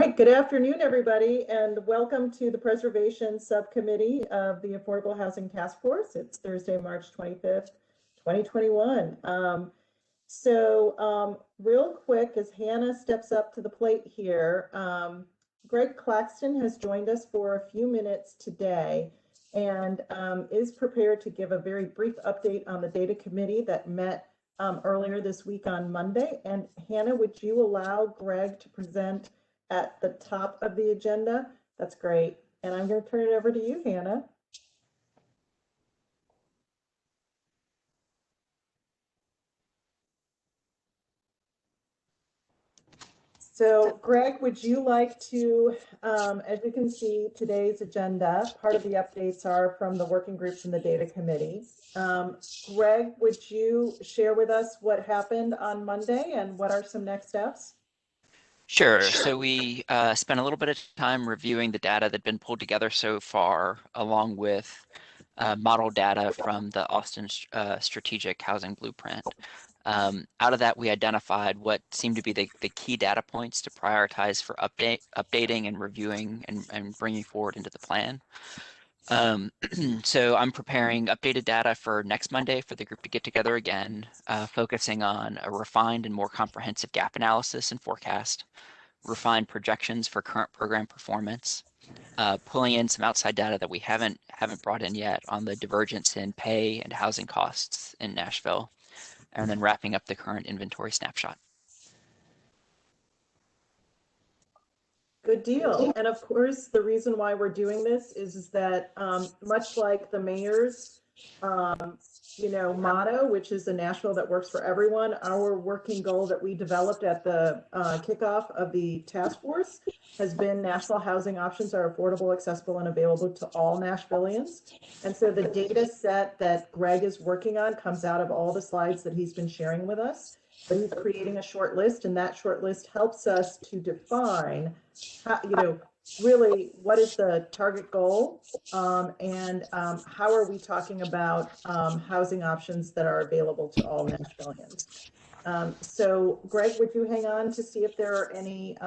right, good afternoon, everybody, and welcome to the Preservation Subcommittee of the Affordable Housing Task Force. It's Thursday, March 25th, 2021. Real quick, as Hannah steps up to the plate here, Greg Claxton has joined us for a few minutes today and is prepared to give a very brief update on the data committee that met earlier this week on Monday. And Hannah, would you allow Greg to present at the top of the agenda? That's great. And I'm going to turn it over to you, Hannah. So Greg, would you like to, as you can see, today's agenda, part of the updates are from the working groups and the data committee. Greg, would you share with us what happened on Monday and what are some next steps? Sure. So we spent a little bit of time reviewing the data that had been pulled together so far, along with model data from the Austin Strategic Housing Blueprint. Out of that, we identified what seemed to be the key data points to prioritize for updating and reviewing and bringing forward into the plan. So I'm preparing updated data for next Monday for the group to get together again, focusing on a refined and more comprehensive gap analysis and forecast, refined projections for current program performance, pulling in some outside data that we haven't brought in yet on the divergence in pay and housing costs in Nashville, and then wrapping up the current inventory snapshot. Good deal. And of course, the reason why we're doing this is that much like the mayor's, motto, which is the Nashville that works for everyone, our working goal that we developed at the kickoff of the task force has been Nashville housing options are affordable, accessible, and available to all Nashvillians. And so the data set that Greg is working on comes out of all the slides that he's been sharing with us. But he's creating a short list, and that short list helps us to define how, really what is the target goal and how are we talking about housing options that are available to all Nashvillians. So Greg, would you hang on to see if there are any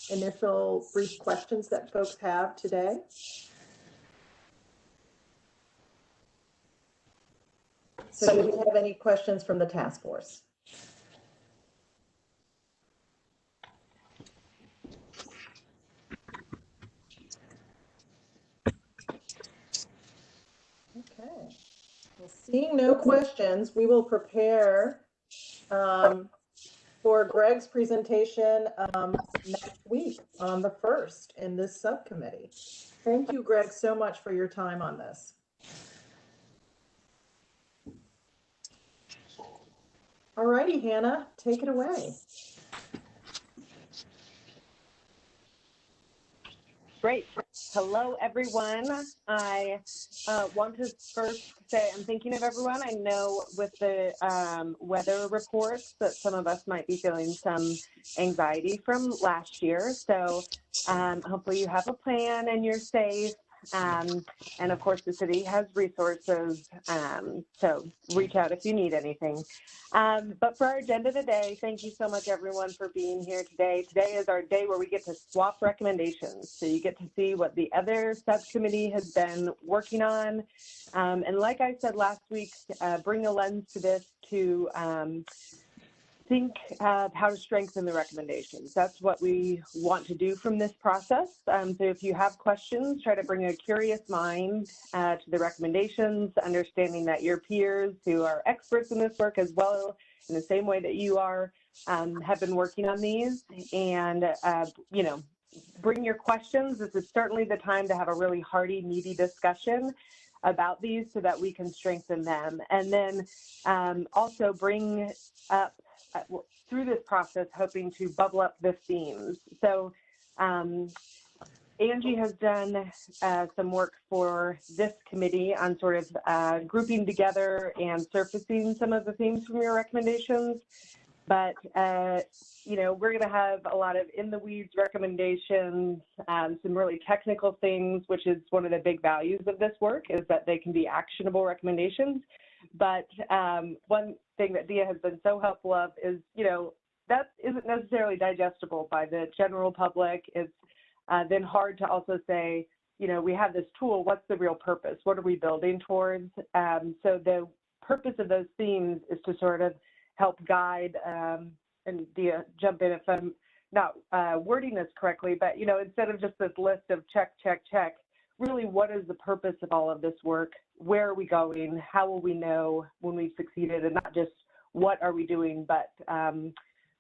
initial brief questions that folks have today? So do we have any questions from the task force? Okay, well, seeing no questions, we will prepare for Greg's presentation next week on the 1st in this subcommittee. Thank you, Greg, so much for your time on this. All righty, Hannah, take it away. Great. Hello, everyone. I want to first say I'm thinking of everyone. I know with the weather reports that some of us might be feeling some anxiety from last year. So hopefully you have a plan and you're safe. And of course, the city has resources, so reach out if you need anything. But for our agenda today, thank you so much, everyone, for being here today. Today is our day where we get to swap recommendations. So you get to see what the other subcommittee has been working on. And like I said last week, bring a lens to this to think of how to strengthen the recommendations. That's what we want to do from this process. So if you have questions, try to bring a curious mind to the recommendations, understanding that your peers who are experts in this work as well, in the same way that you are, have been working on these. And, bring your questions. This is certainly the time to have a really hearty, meaty discussion about these so that we can strengthen them. And then also bring up through this process, hoping to bubble up the themes. So Angie has done some work for this committee on sort of grouping together and surfacing some of the themes from your recommendations. But, we're going to have a lot of in the weeds recommendations, some really technical things, which is one of the big values of this work, is that they can be actionable recommendations. But one thing that Dia has been so helpful of is, that isn't necessarily digestible by the general public. It's then hard to also say, you know, we have this tool, what's the real purpose? What are we building towards? So the purpose of those themes is to sort of help guide, and Dia, jump in if I'm not wording this correctly, but, you know, instead of just this list of check, check, check, really what is the purpose of all of this work? Where are we going? How will we know when we've succeeded? And not just what are we doing, but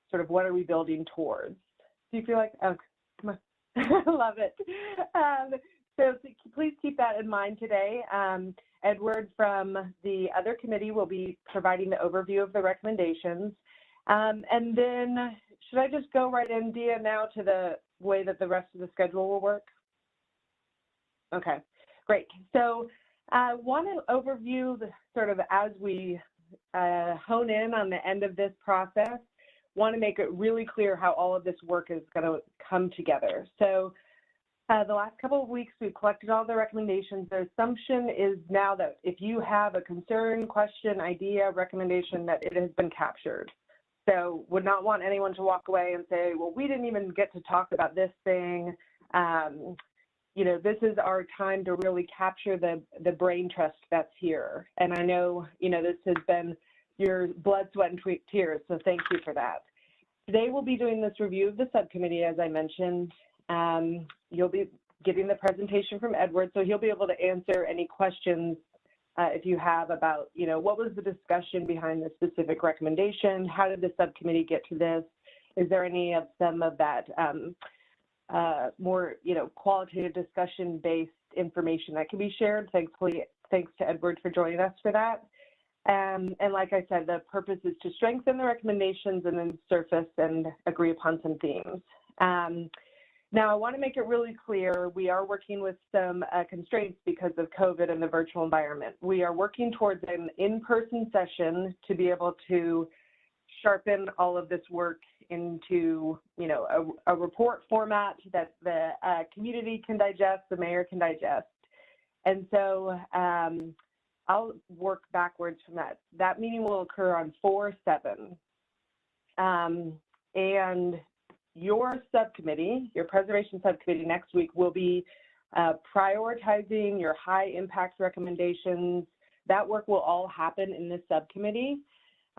sort of what are we building towards? Do you feel like, oh, come on. I love it. So please keep that in mind today. Edward from the other committee will be providing the overview of the recommendations. And then should I just go right in, Dia, now to the way that the rest of the schedule will work? Okay, great. So I want to overview the sort of as we hone in on the end of this process, want to make it really clear how all of this work is going to come together. So the last couple of weeks, we've collected all the recommendations. The assumption is now that if you have a concern, question, idea, recommendation, that it has been captured. So would not want anyone to walk away and say, well, we didn't even get to talk about this thing. You know, this is our time to really capture the brain trust that's here. And I know, you know, this has been your blood, sweat, and tears, so thank you for that. Today we'll be doing this review of the subcommittee, as I mentioned. You'll be getting the presentation from Edward, so he'll be able to answer any questions if you have about, you know, what was the discussion behind the specific recommendation? How did the subcommittee get to this? Is there any of some of that more, you know, qualitative discussion-based information that can be shared? Thanks to Edward for joining us for that. And like I said, the purpose is to strengthen the recommendations and then surface and agree upon some themes. Now, I want to make it really clear, we are working with some constraints because of COVID and the virtual environment. We are working towards an in-person session to be able to sharpen all of this work into, you know, a report format that the community can digest, the mayor can digest. And so I'll work backwards from that. That meeting will occur on 4/7. And your subcommittee, your preservation subcommittee next week will be prioritizing your high impact recommendations. That work will all happen in this subcommittee.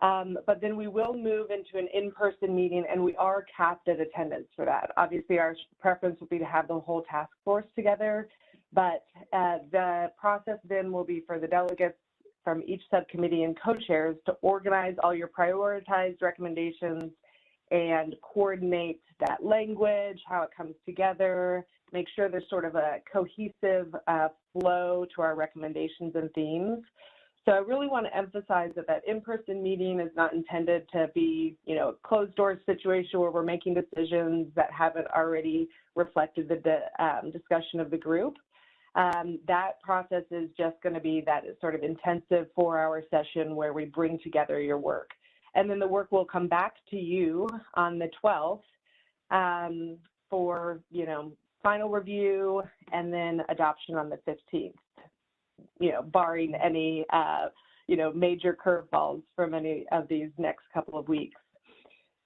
But then we will move into an in-person meeting, and we are capped at attendance for that. Obviously, our preference would be to have the whole task force together, but the process then will be for the delegates from each subcommittee and co-chairs to organize all your prioritized recommendations and coordinate that language, how it comes together, make sure there's sort of a cohesive flow to our recommendations and themes. So I really want to emphasize that that in-person meeting is not intended to be, you know, a closed door situation where we're making decisions that haven't already reflected the discussion of the group. That process is just going to be that sort of intensive 4-hour session where we bring together your work. And then the work will come back to you on the 12th for, you know, final review and then adoption on the 15th, you know, barring any, you know, major curveballs from any of these next couple of weeks.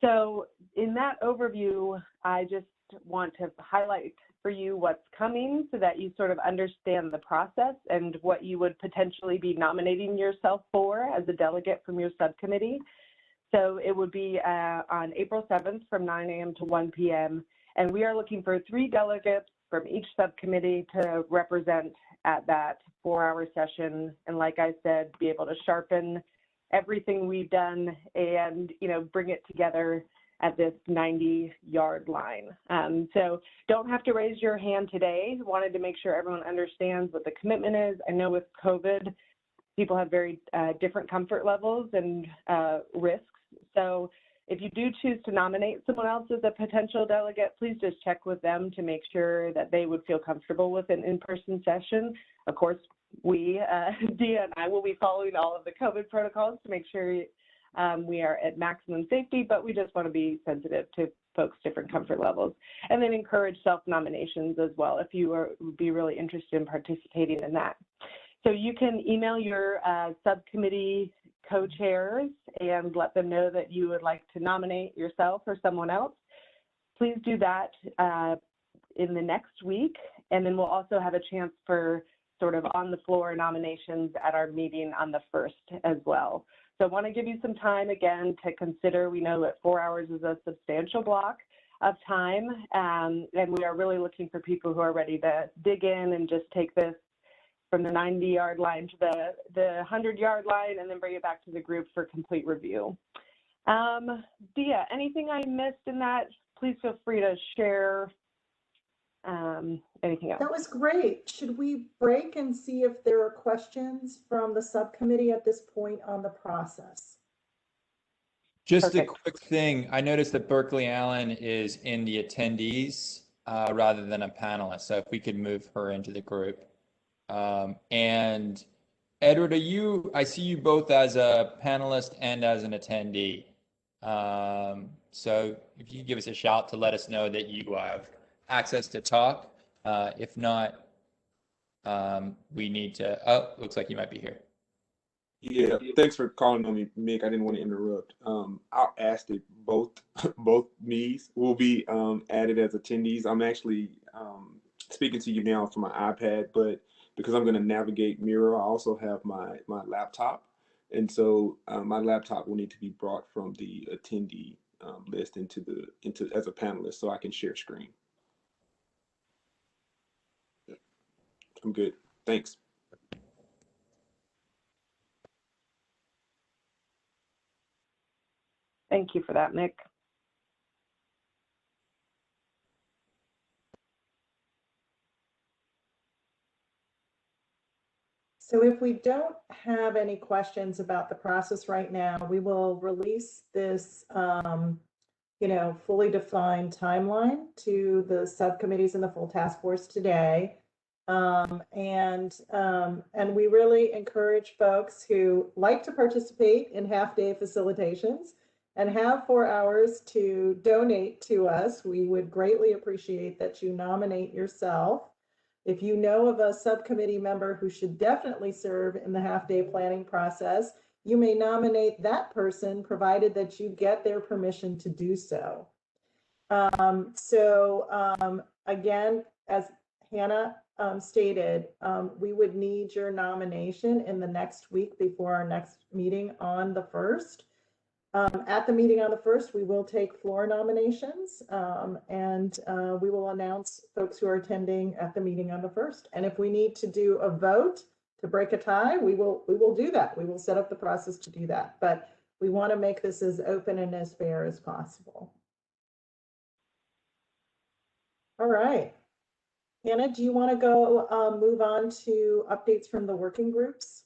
So in that overview, I just want to highlight for you what's coming so that you sort of understand the process and what you would potentially be nominating yourself for as a delegate from your subcommittee. So it would be on April 7th from 9 a.m. to 1 p.m. And we are looking for 3 delegates from each subcommittee to represent at that 4-hour session. And like I said, be able to sharpen everything we've done and, you know, bring it together at this 90-yard line. So don't have to raise your hand today. Wanted to make sure everyone understands what the commitment is. I know with COVID, people have very different comfort levels and risks. So if you do choose to nominate someone else as a potential delegate, please just check with them to make sure that they would feel comfortable with an in-person session. Of course, we, Dia and I, will be following all of the COVID protocols to make sure we are at maximum safety, but we just want to be sensitive to folks' different comfort levels. And then encourage self-nominations as well if you would be really interested in participating in that. So you can email your subcommittee co-chairs and let them know that you would like to nominate yourself or someone else. Please do that in the next week, and then we'll also have a chance for sort of on the floor nominations at our meeting on the 1st as well. So I want to give you some time again to consider. We know that 4 hours is a substantial block of time, and we are really looking for people who are ready to dig in and just take this from the 90-yard line to the 100-yard line and then bring it back to the group for complete review. Dia, anything I missed in that? Please feel free to share anything else. That was great. Should we break and see if there are questions from the subcommittee at this point on the process? Just Perfect. a quick thing. I noticed that Berkeley Allen is in the attendees rather than a panelist. So if we could move her into the group. And Edward, I see you both as a panelist and as an attendee. So if you could give us a shout to let us know that you have access to talk. If not, we need to, oh, looks like you might be here. Yeah, thanks for calling on me, Mick. I didn't want to interrupt. I'll ask that both me's will be added as attendees. I'm actually speaking to you now from my iPad, but because I'm going to navigate Miro, I also have my laptop, and so my laptop will need to be brought from the attendee list into as a panelist, so I can share screen. I'm good. Thanks. Thank you for that, Mick. So if we don't have any questions about the process right now, we will release this, fully defined timeline to the subcommittees and the full task force today. And we really encourage folks who like to participate in half-day facilitations and have 4 hours to donate to us. We would greatly appreciate that you nominate yourself. If you know of a subcommittee member who should definitely serve in the half-day planning process, you may nominate that person, provided that you get their permission to do so. Again, as Hannah stated, we would need your nomination in the next week before our next meeting on the 1st. At the meeting on the 1st, we will take floor nominations, and we will announce folks who are attending at the meeting on the 1st. And if we need to do a vote to break a tie, we will do that. We will set up the process to do that. But we want to make this as open and as fair as possible. All right. Hannah, do you want to go move on to updates from the working groups?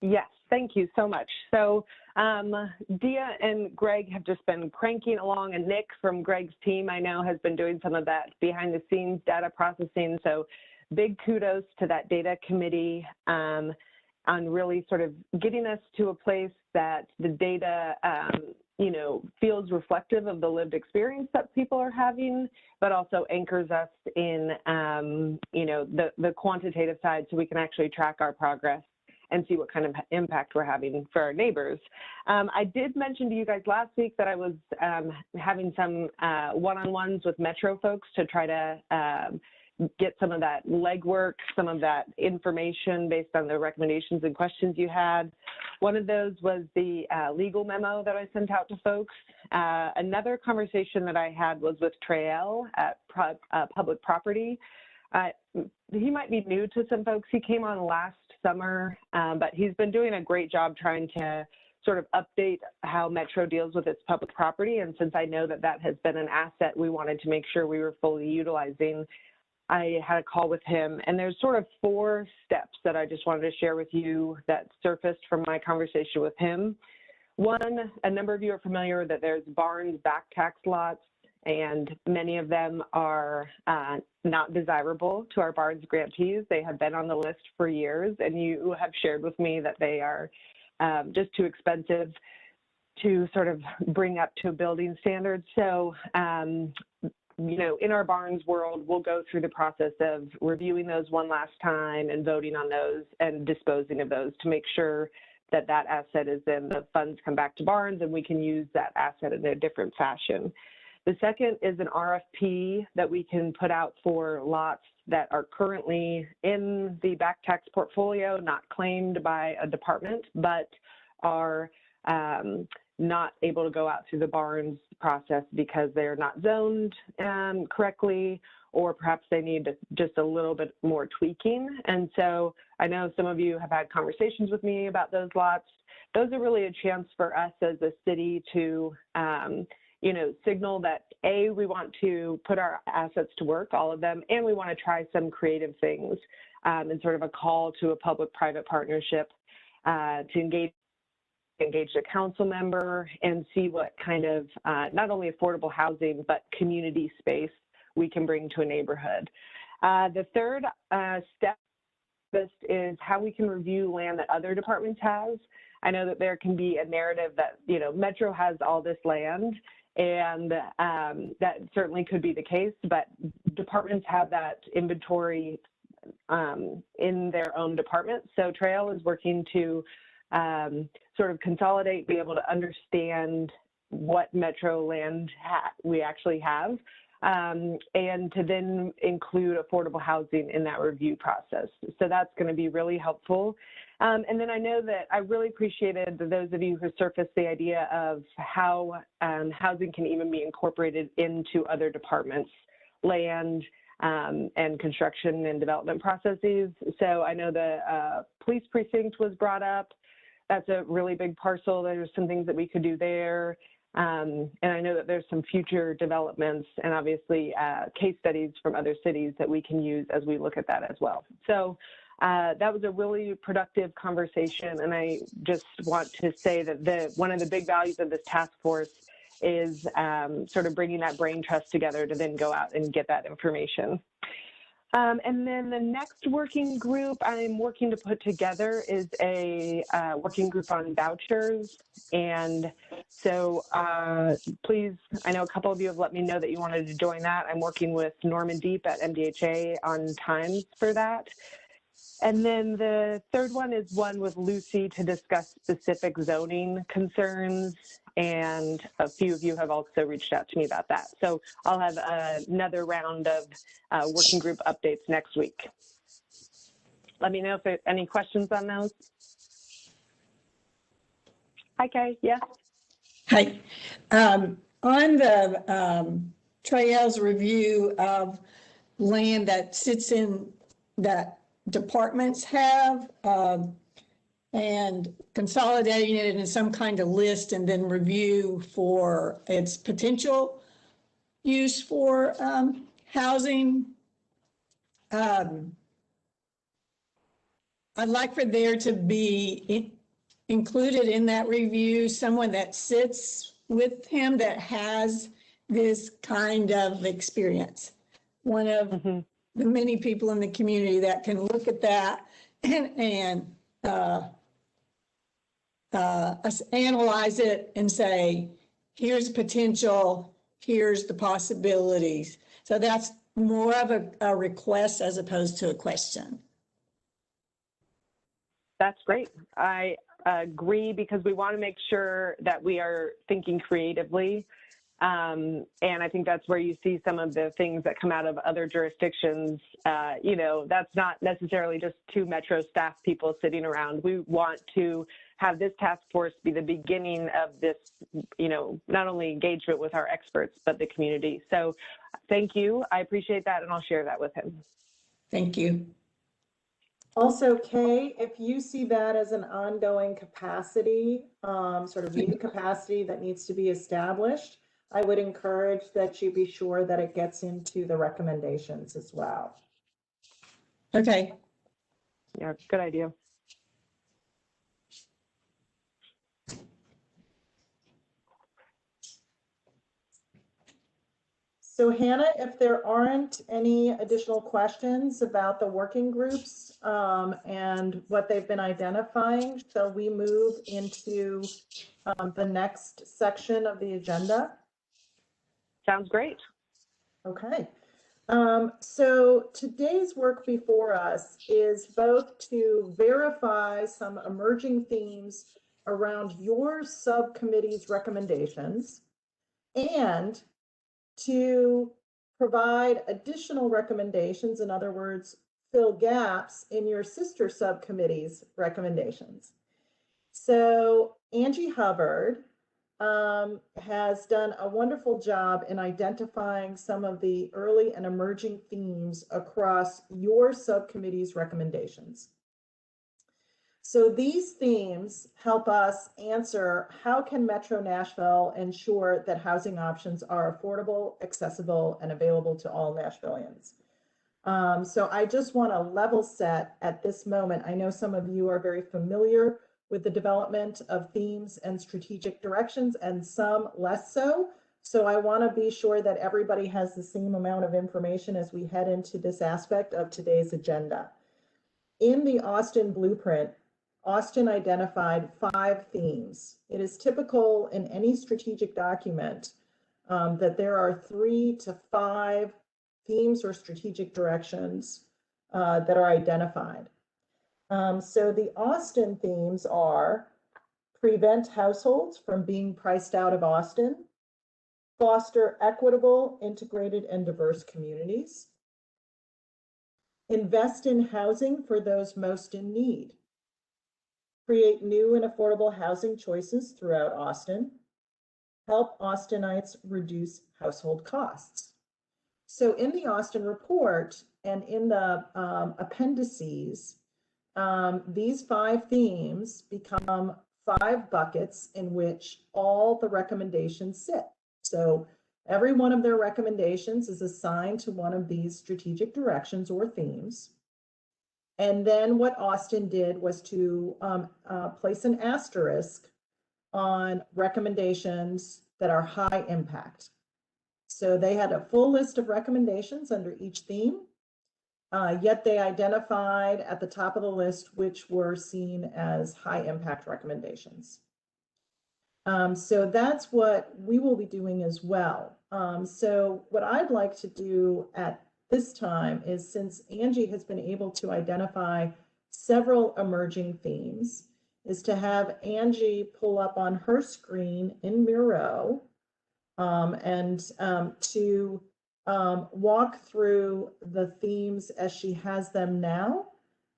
Yes, thank you so much. So Dia and Greg have just been cranking along, and Nick from Greg's team, I know, has been doing some of that behind the scenes data processing. So big kudos to that data committee on really sort of getting us to a place that the data, feels reflective of the lived experience that people are having, but also anchors us in, the quantitative side, so we can actually track our progress and see what kind of impact we're having for our neighbors. I did mention to you guys last week that I was having some one-on-ones with Metro folks to try to get some of that legwork, some of that information based on the recommendations and questions you had. One of those was the legal memo that I sent out to folks. Another conversation that I had was with Trael at Public Property. He might be new to some folks. He came on last summer, but he's been doing a great job trying to sort of update how Metro deals with its public property. And since I know that that has been an asset we wanted to make sure we were fully utilizing, I had a call with him, and there's sort of 4 steps that I just wanted to share with you that surfaced from my conversation with him. One, a number of you are familiar that there's Barnes back tax lots, and many of them are not desirable to our Barnes grantees. They have been on the list for years, and you have shared with me that they are just too expensive to sort of bring up to building standards. So, in our Barnes world, we'll go through the process of reviewing those one last time and voting on those and disposing of those to make sure that asset is then the funds come back to Barnes and we can use that asset in a different fashion. The second is an RFP that we can put out for lots that are currently in the back tax portfolio, not claimed by a department, but are not able to go out through the Barnes process because they're not zoned correctly, or perhaps they need just a little bit more tweaking. And so I know some of you have had conversations with me about those lots. Those are really a chance for us as a city to signal that A, we want to put our assets to work, all of them, and we want to try some creative things, and sort of a call to a public-private partnership to engage a council member and see what kind of not only affordable housing, but community space we can bring to a neighborhood. The third step is how we can review land that other departments have. I know that there can be a narrative that, Metro has all this land, and that certainly could be the case, but departments have that inventory in their own department. So Trail is working to sort of consolidate, be able to understand what Metro land we actually have, and to then include affordable housing in that review process. So that's going to be really helpful. And then I know that I really appreciated those of you who surfaced the idea of how housing can even be incorporated into other departments, land, and construction and development processes. So I know the police precinct was brought up. That's a really big parcel. There's some things that we could do there. And I know that there's some future developments and obviously case studies from other cities that we can use as we look at that as well. So that was a really productive conversation. And I just want to say that one of the big values of this task force is sort of bringing that brain trust together to then go out and get that information. And then the next working group I'm working to put together is a working group on vouchers. And so please, I know a couple of you have let me know that you wanted to join that. I'm working with Norman Deep at MDHA on times for that. And then the third one is one with Lucy to discuss specific zoning concerns. And a few of you have also reached out to me about that. So I'll have another round of working group updates next week. Let me know if there's any questions on those. Hi, Kay. Yes. Hi. On the Trail's review of land that sits in that departments have, and consolidating it in some kind of list and then review for its potential use for housing. I'd like for there to be included in that review someone that sits with him that has this kind of experience. One of the many people in the community that can look at that and analyze it and say, here's potential, here's the possibilities. So that's more of a request as opposed to a question. That's great. I agree, because we want to make sure that we are thinking creatively. And I think that's where you see some of the things that come out of other jurisdictions. That's not necessarily just two Metro staff people sitting around. We want to have this task force be the beginning of this, not only engagement with our experts, but the community. So thank you. I appreciate that, and I'll share that with him. Thank you. Also, Kay, if you see that as an ongoing capacity, sort of new capacity that needs to be established, I would encourage that you be sure that it gets into the recommendations as well. Okay. Yeah, good idea. So Hannah, if there aren't any additional questions about the working groups and what they've been identifying, shall we move into the next section of the agenda? Sounds great. Okay. So today's work before us is both to verify some emerging themes around your subcommittee's recommendations and to provide additional recommendations, in other words, fill gaps in your sister subcommittee's recommendations. So Angie Hubbard has done a wonderful job in identifying some of the early and emerging themes across your subcommittee's recommendations. So these themes help us answer how can Metro Nashville ensure that housing options are affordable, accessible, and available to all Nashvillians. So I just want to level set at this moment. I know some of you are very familiar with the development of themes and strategic directions, and some less so. So I want to be sure that everybody has the same amount of information as we head into this aspect of today's agenda. In the Austin Blueprint, Austin identified 5 themes. It is typical in any strategic document that there are 3 to 5 themes or strategic directions that are identified. So the Austin themes are prevent households from being priced out of Austin, foster equitable, integrated, and diverse communities, invest in housing for those most in need, create new and affordable housing choices throughout Austin, help Austinites reduce household costs. So in the Austin report and in the appendices, these 5 themes become 5 buckets in which all the recommendations sit. So every one of their recommendations is assigned to one of these strategic directions or themes. And then what Austin did was to place an asterisk on recommendations that are high impact. So they had a full list of recommendations under each theme. Yet they identified at the top of the list which were seen as high impact recommendations. So that's what we will be doing as well. So what I'd like to do at this time is, since Angie has been able to identify several emerging themes, is to have Angie pull up on her screen in Miro and to walk through the themes as she has them now.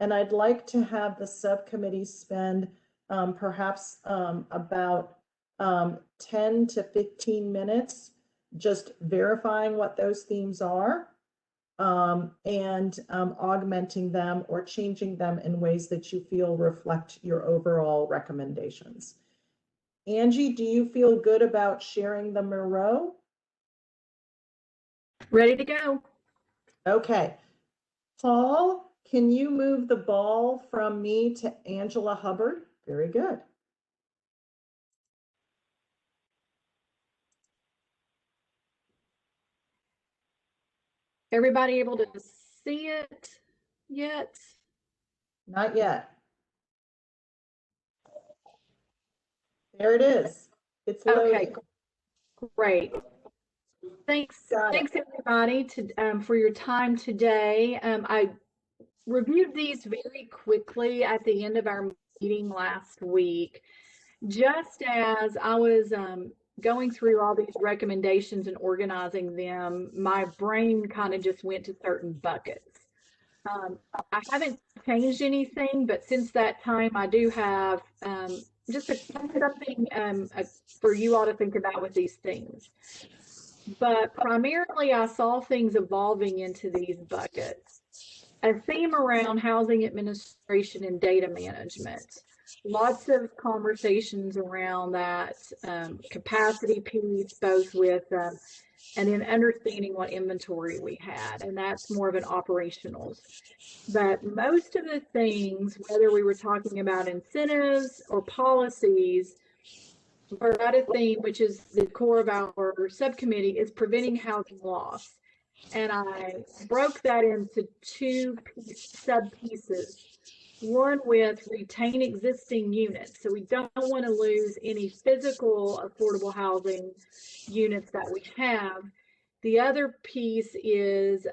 And I'd like to have the subcommittee spend perhaps about 10 to 15 minutes just verifying what those themes are and augmenting them or changing them in ways that you feel reflect your overall recommendations. Angie, do you feel good about sharing the Miro? Ready to go. Okay. Paul, can you move the ball from me to Angela Hubbard? Very good. Everybody able to see it yet? Not yet. There it is. It's loading. Okay, great. Thanks everybody for your time today. I reviewed these very quickly at the end of our meeting last week. Just as I was going through all these recommendations and organizing them, my brain kind of just went to certain buckets. I haven't changed anything, but since that time, I do have just something for you all to think about with these things. But primarily, I saw things evolving into these buckets. A theme around housing administration and data management. Lots of conversations around that capacity piece, both with and then understanding what inventory we had, and that's more of an operationals. But most of the things, whether we were talking about incentives or policies, or about a theme, which is the core of our subcommittee, is preventing housing loss. And I broke that into 2 sub-pieces. One with retain existing units. So we don't want to lose any physical affordable housing units that we have. The other piece is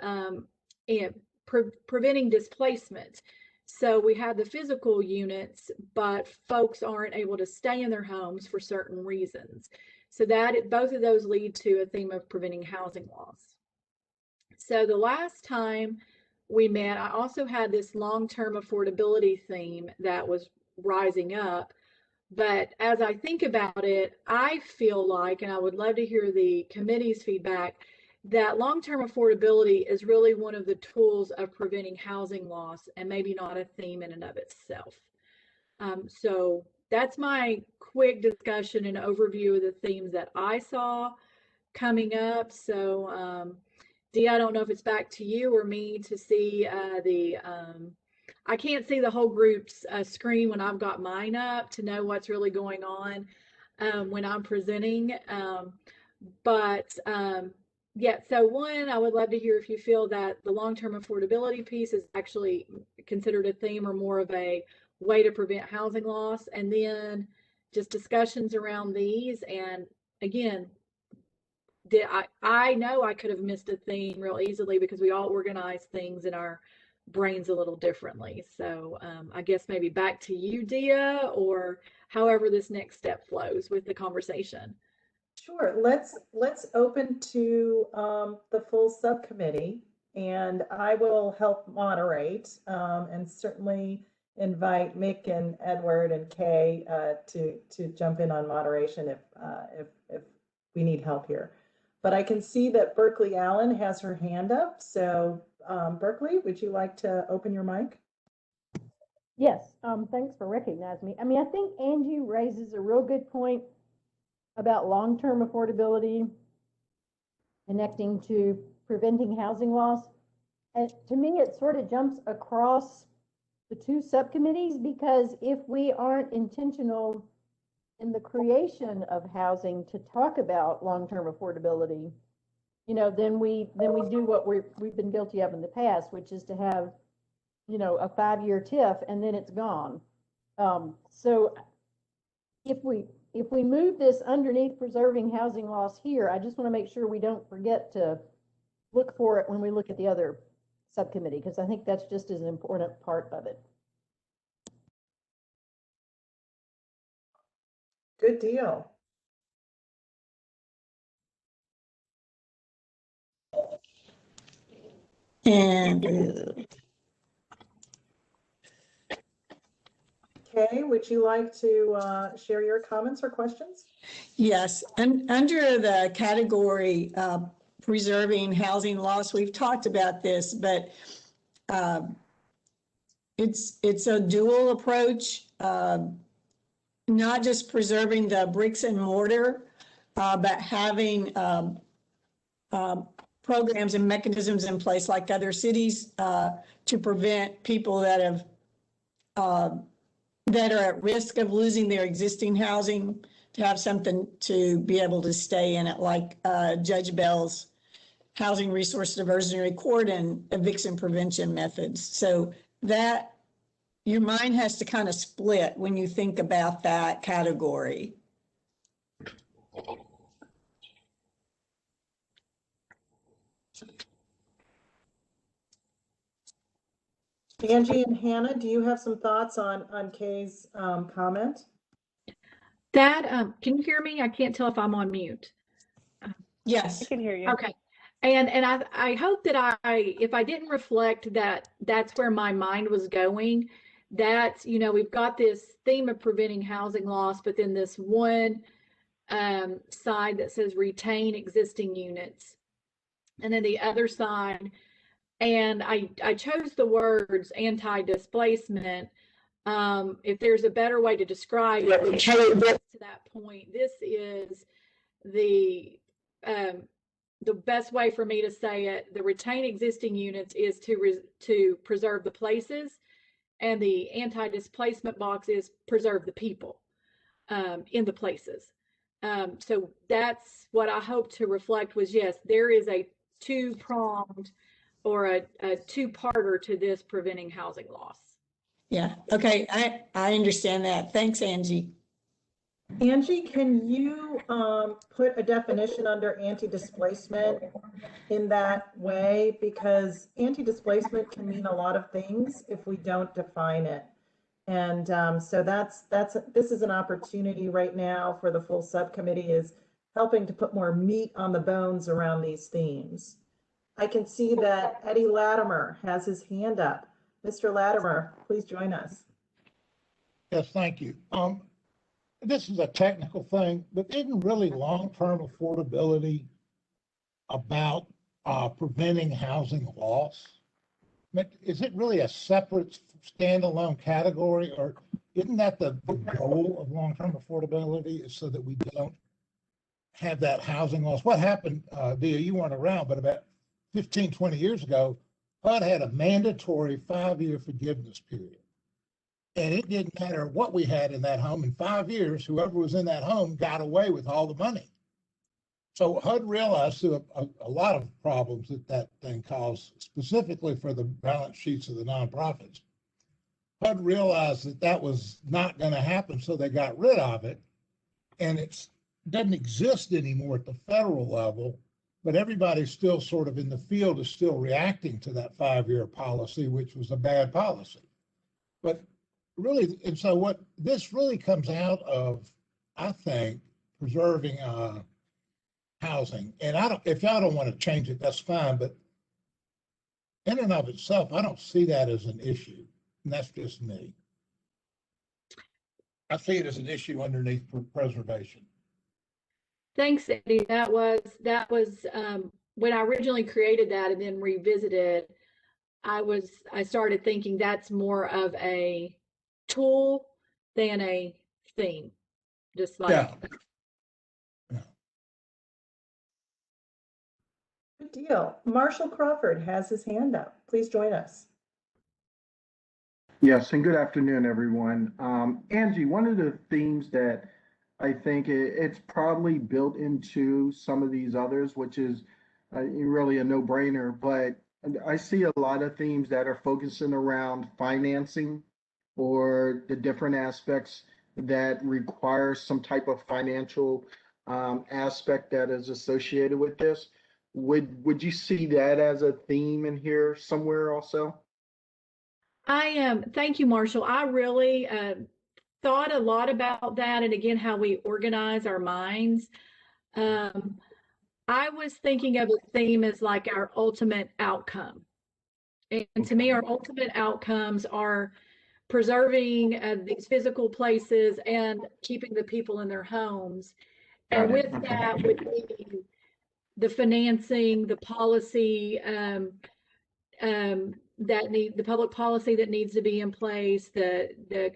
preventing displacement. So we have the physical units, but folks aren't able to stay in their homes for certain reasons. So that both of those lead to a theme of preventing housing loss. So the last time we met, I also had this long-term affordability theme that was rising up. But as I think about it, I feel like, and I would love to hear the committee's feedback, that long-term affordability is really one of the tools of preventing housing loss and maybe not a theme in and of itself. So that's my quick discussion and overview of the themes that I saw coming up. So Dee, I don't know if it's back to you or me to see I can't see the whole group's screen when I've got mine up to know what's really going on when I'm presenting. Yeah, so one, I would love to hear if you feel that the long-term affordability piece is actually considered a theme or more of a way to prevent housing loss, and then just discussions around these. And again, I know I could have missed a theme real easily because we all organize things in our brains a little differently. So I guess maybe back to you, Dia, or however this next step flows with the conversation. Sure. Let's open to the full subcommittee, and I will help moderate and certainly invite Mick and Edward and Kay to jump in on moderation if we need help here. But I can see that Berkeley Allen has her hand up. So Berkeley, would you like to open your mic? Yes, thanks for recognizing me. I mean, I think Angie raises a real good point about long-term affordability connecting to preventing housing loss. And to me, it sort of jumps across the two subcommittees, because if we aren't intentional in the creation of housing to talk about long-term affordability, then we do what we've been guilty of in the past, which is to have, a 5-year TIF and then it's gone. So if we move this underneath preserving housing loss here, I just want to make sure we don't forget to look for it when we look at the other subcommittee, because I think that's just as an important part of it. Good deal. And Kay, would you like to share your comments or questions? yes, and under the category preserving housing loss, we've talked about this, but it's a dual approach, not just preserving the bricks and mortar, but having programs and mechanisms in place like other cities to prevent people that are at risk of losing their existing housing to have something to be able to stay in it, like Judge Bell's Housing Resource Diversionary Court and eviction prevention methods. So that your mind has to kind of split when you think about that category. Angie and Hannah, do you have some thoughts on Kay's comment? That can you hear me? I can't tell if I'm on mute. Yes. I can hear you. Okay. And I hope that if I didn't reflect that that's where my mind was going, that, we've got this theme of preventing housing loss, but then this one side that says retain existing units. And then the other side, and I chose the words anti-displacement. If there's a better way to describe it, to that point, this is the best way for me to say it. The retain existing units is to preserve the places, and the anti-displacement box is preserve the people in the places. So that's what I hope to reflect was, yes, there is a two-pronged or a two-parter to this preventing housing loss. Yeah. Okay. I understand that. Thanks, Angie. Angie, can you put a definition under anti-displacement in that way? Because anti-displacement can mean a lot of things if we don't define it. And so this is an opportunity right now for the full subcommittee, is helping to put more meat on the bones around these themes. I can see that Eddie Latimer has his hand up. Mr. Latimer, please join us. Yes, thank you. This is a technical thing, but isn't really long-term affordability about preventing housing loss? But is it really a separate standalone category, or isn't that the goal of long-term affordability, is so that we don't have that housing loss? What happened, Dia, you weren't around, but about 15, 20 years ago, HUD had a mandatory 5-year forgiveness period. And it didn't matter what we had in that home. In 5 years, whoever was in that home got away with all the money. So HUD realized through a lot of problems that thing caused, specifically for the balance sheets of the nonprofits. HUD realized that was not going to happen, so they got rid of it. And it doesn't exist anymore at the federal level, but everybody's still sort of in the field is still reacting to that 5-year policy, which was a bad policy. But really, and so what this really comes out of, I think, preserving housing. And if y'all don't want to change it, that's fine. But in and of itself, I don't see that as an issue. And that's just me. I see it as an issue underneath preservation. Thanks, Eddie. That was when I originally created that and then revisited, I started thinking that's more of a tool than a theme. Just like Yeah. Good deal. Marshall Crawford has his hand up. Please join us. Yes, and good afternoon, everyone. Angie, one of the themes that I think it's probably built into some of these others, which is really a no-brainer, but I see a lot of themes that are focusing around financing or the different aspects that require some type of financial aspect that is associated with this. Would you see that as a theme in here somewhere also? Thank you, Marshall. I really thought a lot about that, and again, how we organize our minds. I was thinking of a theme as like our ultimate outcome. And to me, our ultimate outcomes are preserving these physical places and keeping the people in their homes. And with that would be the financing, the policy, the public policy that needs to be in place, the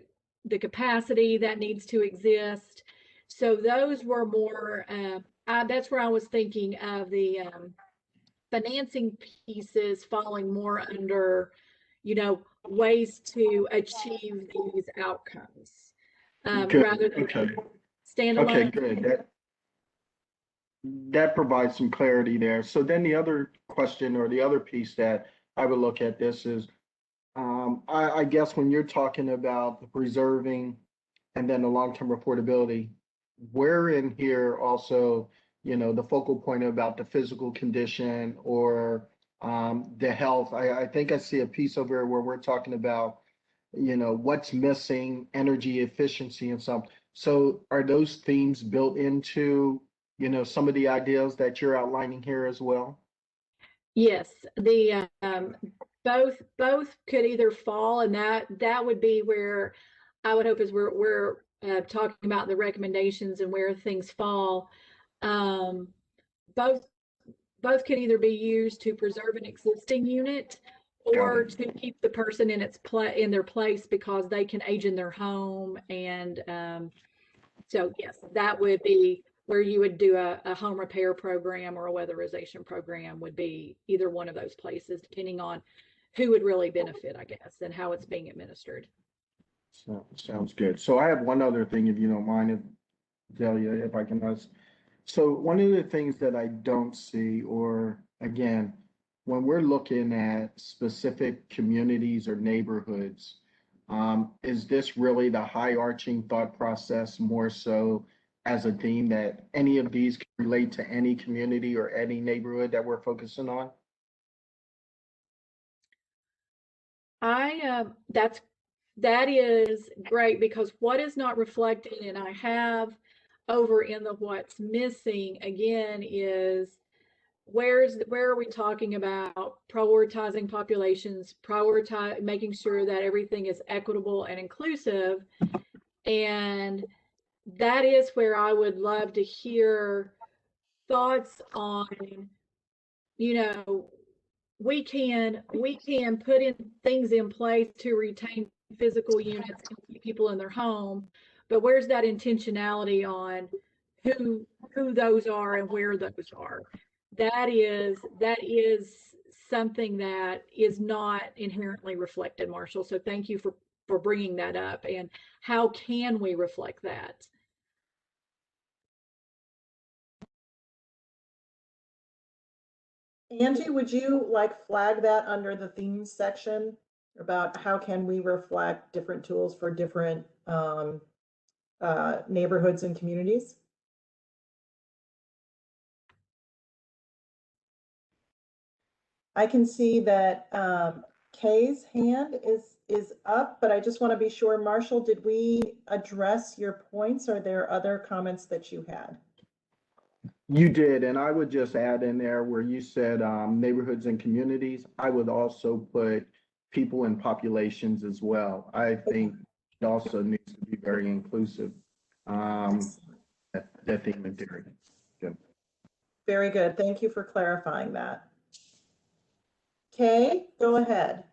capacity that needs to exist. So those were more, that's where I was thinking of the financing pieces falling more under, ways to achieve these outcomes rather than standalone. Okay, good. That provides some clarity there. So then the other question or the other piece that I would look at this is, I guess when you're talking about the preserving and then the long-term affordability, where in here also, the focal point about the physical condition or the health. I think I see a piece over here where we're talking about, what's missing, energy efficiency and some. So are those themes built into, some of the ideas that you're outlining here as well? Yes, the both could either fall, and that would be where I would hope is we're talking about the recommendations and where things fall. Both could either be used to preserve an existing unit or to keep the person in their place because they can age in their home. And so yes, that would be where you would do a home repair program or a weatherization program, would be either one of those places, depending on who would really benefit, I guess, and how it's being administered. So, sounds good. So I have one other thing, if you don't mind, Delia, if I can ask. So one of the things that I don't see, or again, when we're looking at specific communities or neighborhoods, Is this really the high arching thought process more so as a theme that any of these can relate to any community or any neighborhood that we're focusing on? That is great, because what is not reflected, and I have over in the what's missing again, is where are we talking about prioritizing populations, making sure that everything is equitable and inclusive. And that is where I would love to hear thoughts on, you know, we can put in things in place to retain physical units and keep people in their home, but where's that intentionality on who those are and where those are? That is something that is not inherently reflected, Marshall. So thank you for bringing that up. And how can we reflect that? Angie, would you like flag that under the themes section about how can we reflect different tools for different neighborhoods and communities? I can see that Kay's hand is up, but I just want to be sure, Marshall, did we address your points? Or are there other comments that you had? You did, and I would just add in there where you said neighborhoods and communities, I would also put people and populations as well. I think it also needs to be very inclusive, that theme and theory. Good. Very good. Thank you for clarifying that. Kay, go ahead.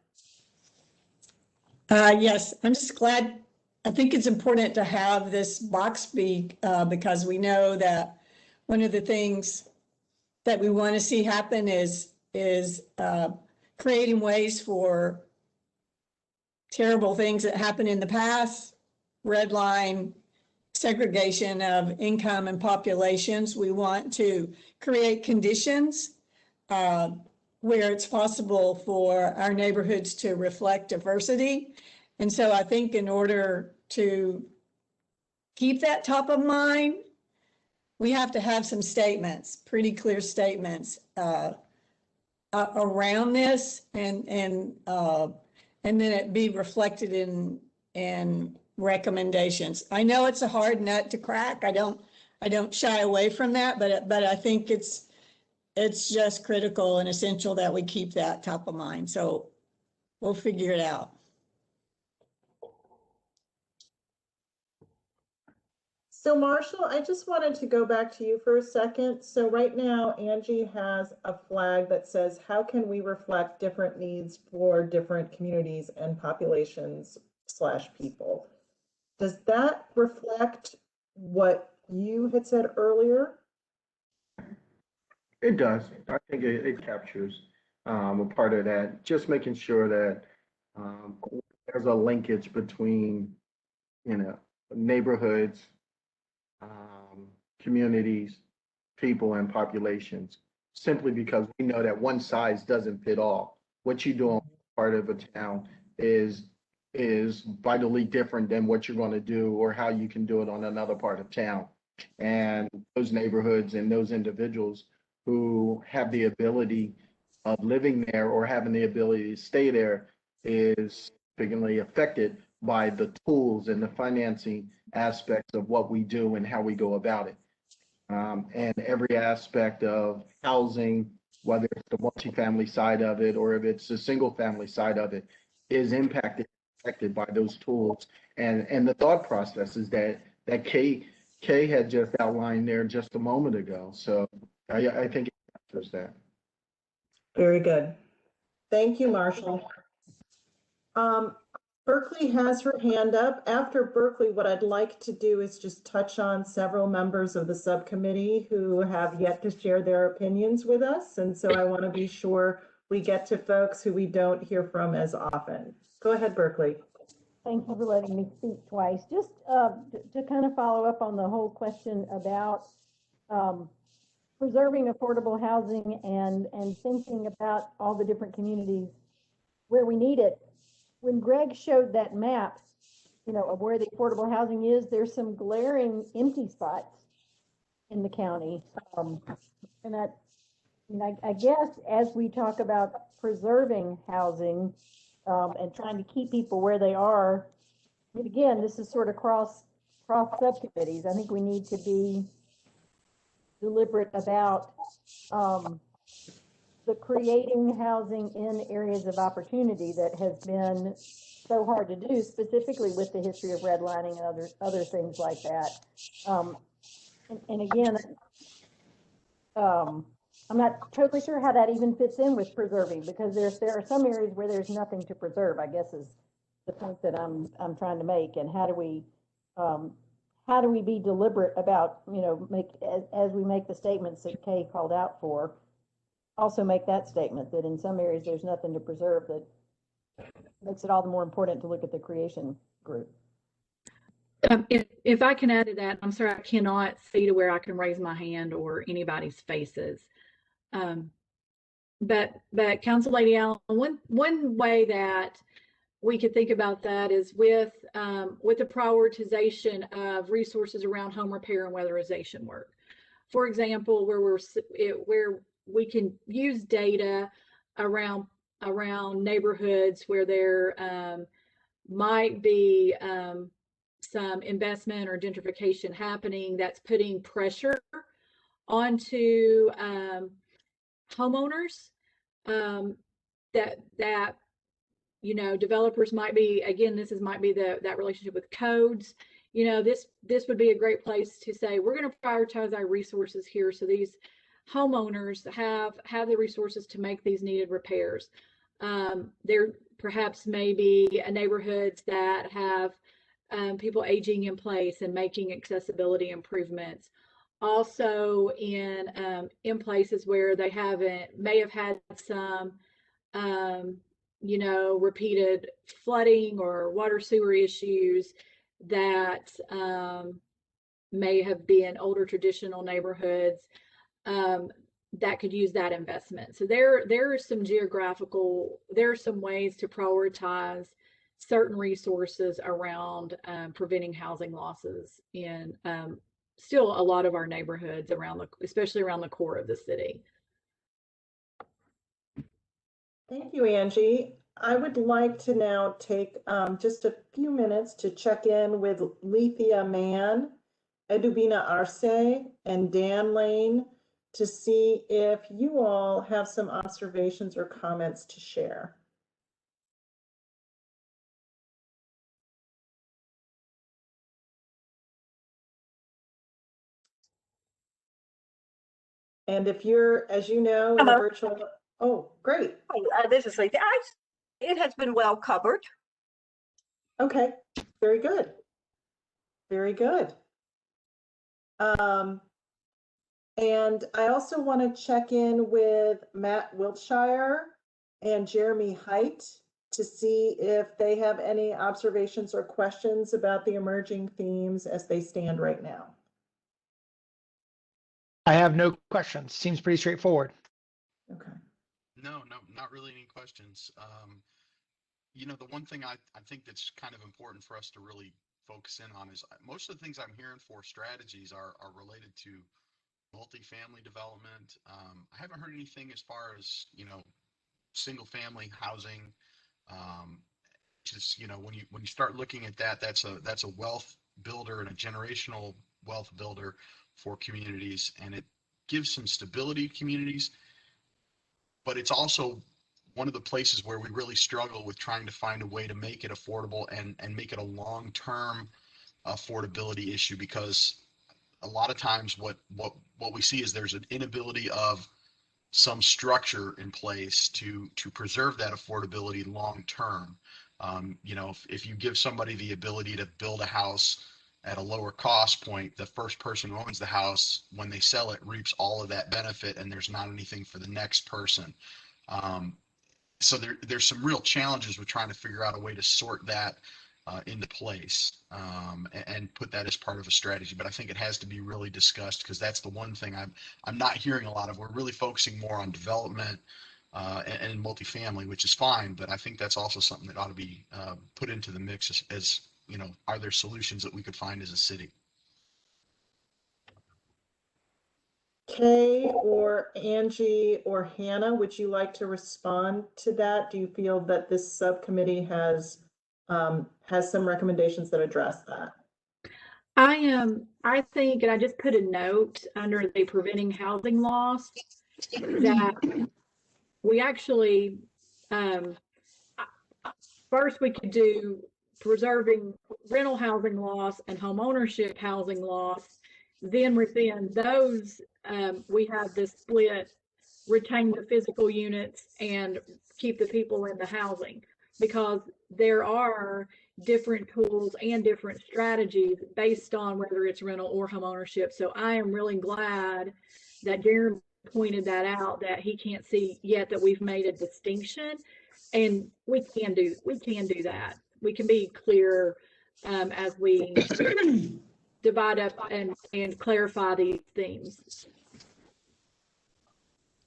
Yes, I'm just glad. I think it's important to have this box be, because we know that one of the things that we want to see happen is creating ways for terrible things that happened in the past, red line, segregation of income and populations. We want to create conditions where it's possible for our neighborhoods to reflect diversity. And so I think in order to keep that top of mind, we have to have some statements, pretty clear statements around this, and then it be reflected in recommendations. I know it's a hard nut to crack. I don't shy away from that, but I think it's just critical and essential that we keep that top of mind. So we'll figure it out. So Marshall, I just wanted to go back to you for a second. So right now, Angie has a flag that says, how can we reflect different needs for different communities and populations / people? Does that reflect what you had said earlier? It does. I think it captures a part of that, just making sure that there's a linkage between, neighborhoods, communities, people, and populations, simply because we know that one size doesn't fit all. What you do on part of a town is vitally different than what you're going to do or how you can do it on another part of town. And those neighborhoods and those individuals who have the ability of living there or having the ability to stay there is significantly affected by the tools and the financing aspects of what we do and how we go about it. And every aspect of housing, whether it's the multifamily side of it or if it's the single family side of it, is affected by those tools and the thought processes that Kay had just outlined there just a moment ago. So I think it captures that. Very good. Thank you, Marshall. Berkeley has her hand up. After Berkeley, what I'd like to do is just touch on several members of the subcommittee who have yet to share their opinions with us. And so I want to be sure we get to folks who we don't hear from as often. Go ahead, Berkeley. Thank you for letting me speak twice. Just to kind of follow up on the whole question about preserving affordable housing and thinking about all the different communities where we need it. when Greg showed that map, you know, of where the affordable housing is, there's some glaring empty spots in the county. And I guess as we talk about preserving housing, and trying to keep people where they are, and again, this is sort of cross subcommittees. I think we need to be deliberate about, the creating housing in areas of opportunity that has been so hard to do, specifically with the history of redlining and other things like that. And again, I'm not totally sure how that even fits in with preserving, because there are some areas where there's nothing to preserve, I guess is the point that I'm trying to make. And how do we be deliberate about, you know, as we make the statements that Kay called out for, also make that statement that in some areas there's nothing to preserve, that makes it all the more important to look at the creation group. If I can add to that, I'm sorry, I cannot see to where I can raise my hand or anybody's faces. But Council Lady Allen, one way that we could think about that is with the prioritization of resources around home repair and weatherization work. For example, where we can use data around neighborhoods where there might be some investment or gentrification happening that's putting pressure onto homeowners, that you know, developers might be, again, might be that relationship with codes. You know, this would be a great place to say, we're going to prioritize our resources here so these homeowners have the resources to make these needed repairs. There perhaps may be neighborhoods that have people aging in place and making accessibility improvements. Also in places where they may have had some you know, repeated flooding or water sewer issues that may have been older traditional neighborhoods that could use that investment. So there are some ways to prioritize certain resources around preventing housing losses in still a lot of our neighborhoods especially around the core of the city. Thank you, Angie. I would like to now take just a few minutes to check in with Lethea Mann, Edubina Arce, and Dan Lane to see if you all have some observations or comments to share. And if you're, as you know, in the virtual, oh, great. This is Lethea. It has been well covered. Okay, very good. Very good. And I also want to check in with Matt Wiltshire and Jeremy Height to see if they have any observations or questions about the emerging themes as they stand right now. I have no questions. Seems pretty straightforward. Okay. No, not really any questions. You know, the one thing I think that's kind of important for us to really focus in on is most of the things I'm hearing for strategies are related to multifamily development. I haven't heard anything as far as, you know, single family housing. Just, you know, when you start looking at that, that's a wealth builder and a generational wealth builder for communities, and it gives some stability to communities, but it's also one of the places where we really struggle with trying to find a way to make it affordable and make it a long-term affordability issue, because a lot of times what we see is there's an inability of some structure in place to preserve that affordability long-term. You know, if you give somebody the ability to build a house at a lower cost point, the first person who owns the house, when they sell it, reaps all of that benefit, and there's not anything for the next person. So there's some real challenges with trying to figure out a way to sort that into place and put that as part of a strategy. But I think it has to be really discussed, because that's the one thing I'm not hearing a lot of. We're really focusing more on development, and multifamily, which is fine, but I think that's also something that ought to be put into the mix as, you know, are there solutions that we could find as a city? Kay or Angie or Hannah, would you like to respond to that? Do you feel that this subcommittee has some recommendations that address that? I think, and I just put a note under the preventing housing loss that we actually, first we could do preserving rental housing loss and home ownership housing loss. Then within those, we have this split, retain the physical units and keep the people in the housing, because there are different tools and different strategies based on whether it's rental or home ownership. So I am really glad that Jeremy pointed that out, that he can't see yet that we've made a distinction, and we can do that. We can be clear as we divide up and clarify these themes.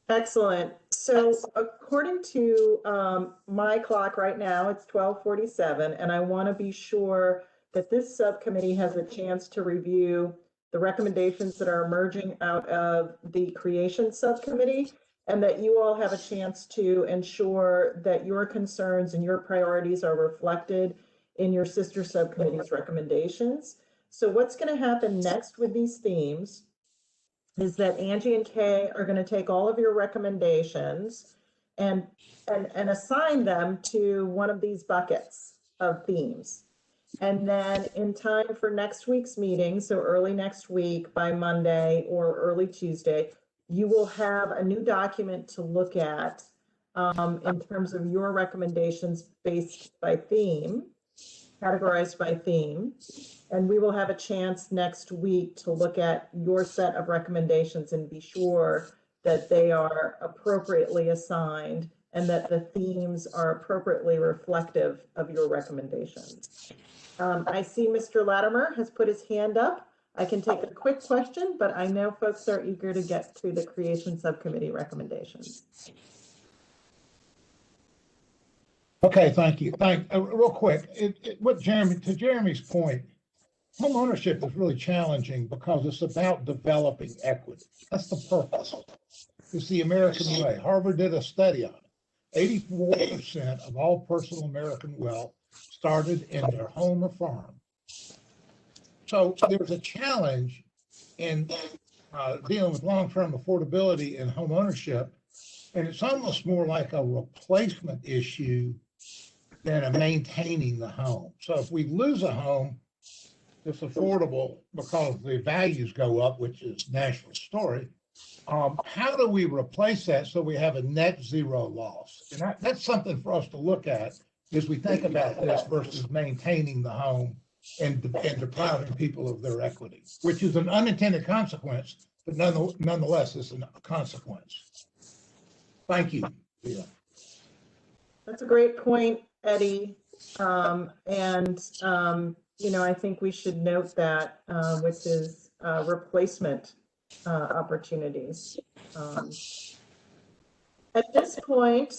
Excellent. So according to my clock right now, it's 12:47, and I want to be sure that this subcommittee has a chance to review the recommendations that are emerging out of the creation subcommittee, and that you all have a chance to ensure that your concerns and your priorities are reflected in your sister subcommittee's recommendations. So what's going to happen next with these themes is that Angie and Kay are going to take all of your recommendations and assign them to one of these buckets of themes. And then in time for next week's meeting, so early next week by Monday or early Tuesday, you will have a new document to look at in terms of your recommendations based by theme, categorized by theme. And we will have a chance next week to look at your set of recommendations and be sure that they are appropriately assigned and that the themes are appropriately reflective of your recommendations. I see Mr. Latimer has put his hand up. I can take a quick question, but I know folks are eager to get to the creation subcommittee recommendations. Okay, thank you. Real quick, to Jeremy's point, home ownership is really challenging because it's about developing equity. That's the purpose. It's the American way. Harvard did a study on it. 84% of all personal American wealth started in their home or farm. So there's a challenge in dealing with long-term affordability and home ownership, and it's almost more like a replacement issue than a maintaining the home. So if we lose a home that's affordable because the values go up, which is Nashville's story, how do we replace that so we have a net zero loss? And that's something for us to look at as we think about this versus maintaining the home and depriving people of their equity, which is an unintended consequence, but nonetheless is a consequence. Thank you. Yeah. That's a great point, Eddie. You know, I think we should note that, which is replacement opportunities. At this point,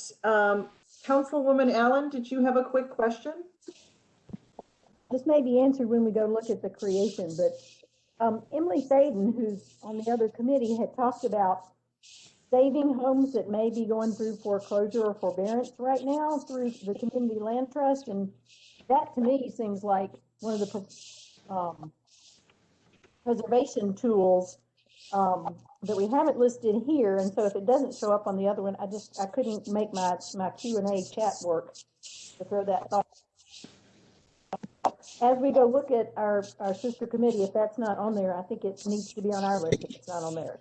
Councilwoman Allen, did you have a quick question? This may be answered when we go look at the creation, but Emily Faden, who's on the other committee, had talked about saving homes that may be going through foreclosure or forbearance right now through the Community Land Trust. And that to me seems like one of the preservation tools that we haven't listed here. And so if it doesn't show up on the other one, I couldn't make my Q&A chat work to throw that thought. As we go look at our sister committee, if that's not on there, I think it needs to be on our list if it's not on theirs.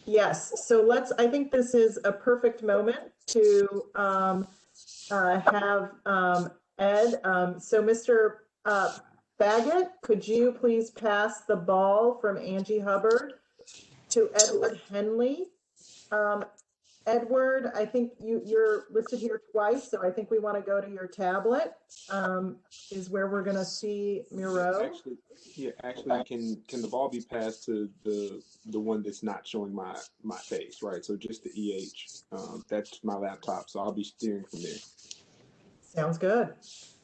Yes, so I think this is a perfect moment to have Ed. So Mr. Baggett, could you please pass the ball from Angie Hubbard to Edward Henley? Edward, I think you're listed here twice, so I think we want to go to your tablet, is where we're going to see Miro. Actually, can the ball be passed to the one that's not showing my face, right? So just the EH. That's my laptop, so I'll be steering from there. Sounds good.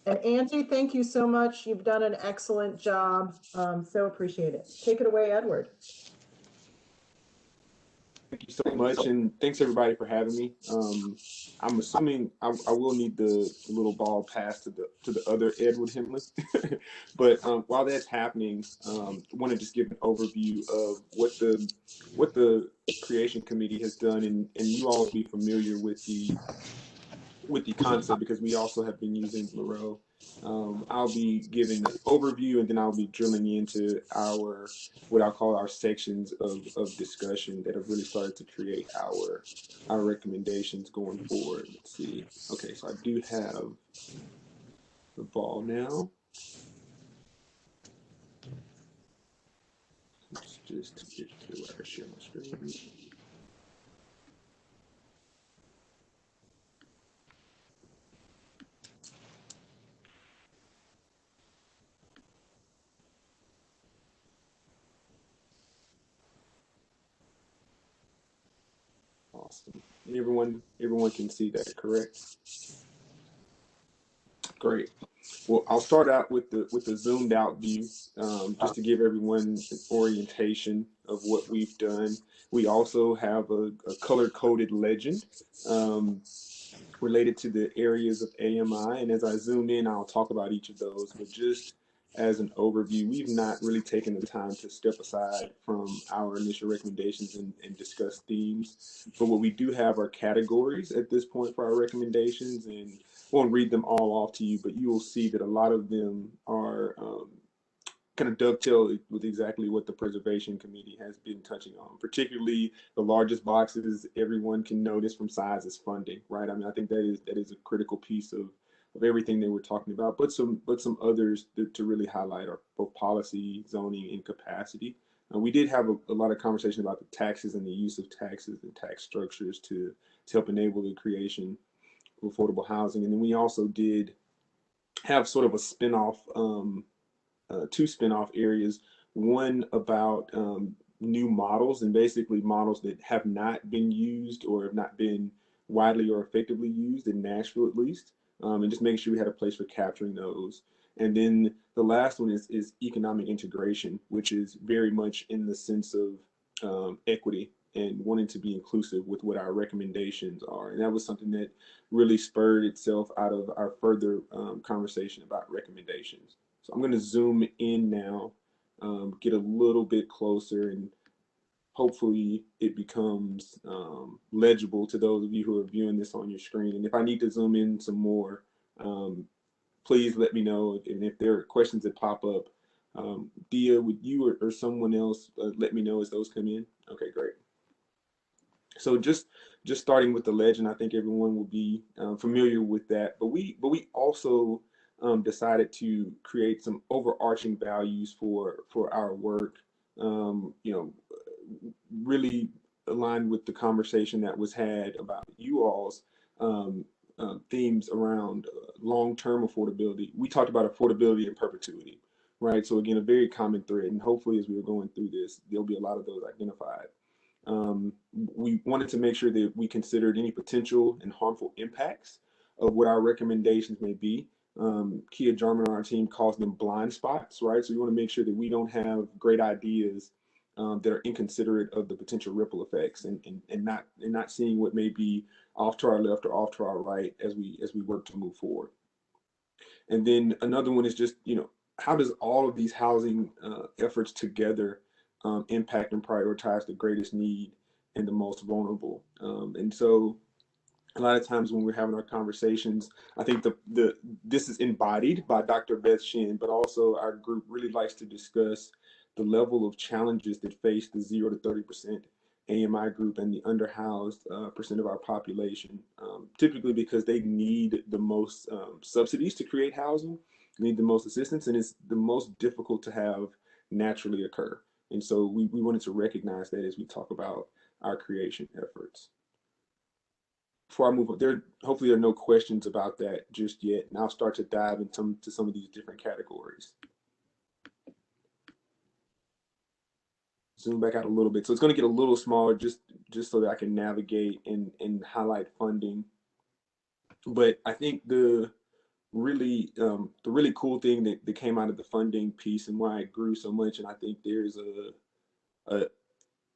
And Angie, thank you so much. You've done an excellent job. So appreciate it. Take it away, Edward. Thank you so much, and thanks everybody for having me. I'm assuming I will need the little ball passed to the other Edward Hemley. But while that's happening, I want to just give an overview of what the creation committee has done, and you all will be familiar with the concept because we also have been using Moreau. I'll be giving an overview, and then I'll be drilling into what I'll call our sections of discussion that have really started to create our recommendations going forward. Let's see. Okay, so I do have the ball now. Just to get to where I share my screen. Awesome. And everyone can see that, correct? Great. Well, I'll start out with the zoomed out view, just to give everyone an orientation of what we've done. We also have a color-coded legend related to the areas of AMI, and as I zoom in, I'll talk about each of those. But just as an overview, we've not really taken the time to step aside from our initial recommendations and discuss themes. But what we do have are categories at this point for our recommendations, and I won't read them all off to you, but you will see that a lot of them are kind of dovetail with exactly what the preservation committee has been touching on, particularly the largest boxes everyone can notice from size is funding, right? I mean, I think that is a critical piece of everything that we're talking about, but some others to really highlight are both policy, zoning, and capacity. We did have a lot of conversation about the taxes and the use of taxes and tax structures to help enable the creation of affordable housing. And then we also did have sort of a spinoff, two spinoff areas, one about new models, and basically models that have not been used or have not been widely or effectively used in Nashville, at least, and just making sure we had a place for capturing those. And then the last one is economic integration, which is very much in the sense of equity and wanting to be inclusive with what our recommendations are. And that was something that really spurred itself out of our further conversation about recommendations. So I'm going to zoom in now, get a little bit closer, and hopefully it becomes legible to those of you who are viewing this on your screen. And if I need to zoom in some more, please let me know. And if there are questions that pop up, Dia, would you or someone else let me know as those come in? Okay, great. So just starting with the legend, I think everyone will be familiar with that. But we also decided to create some overarching values for our work. You know, really aligned with the conversation that was had about you all's themes around long-term affordability. We talked about affordability and perpetuity, right? So again, a very common thread, and hopefully as we were going through this, there'll be a lot of those identified. We wanted to make sure that we considered any potential and harmful impacts of what our recommendations may be. Kia Jarman on our team calls them blind spots, right? So we want to make sure that we don't have great ideas that are inconsiderate of the potential ripple effects, and not seeing what may be off to our left or off to our right as we work to move forward. And then another one is just, you know, how does all of these housing efforts together impact and prioritize the greatest need and the most vulnerable? And so a lot of times when we're having our conversations, I think this is embodied by Dr. Beth Shin, but also our group really likes to discuss the level of challenges that face the 0 to 30% AMI group and the underhoused percent of our population, typically because they need the most subsidies to create housing, need the most assistance, and it's the most difficult to have naturally occur. And so we wanted to recognize that as we talk about our creation efforts. before I move on, hopefully there are no questions about that just yet, and I'll start to dive into some of these different categories. Zoom back out a little bit. So it's going to get a little smaller just so that I can navigate and highlight funding. But I think the really cool thing that came out of the funding piece and why it grew so much, and I think there's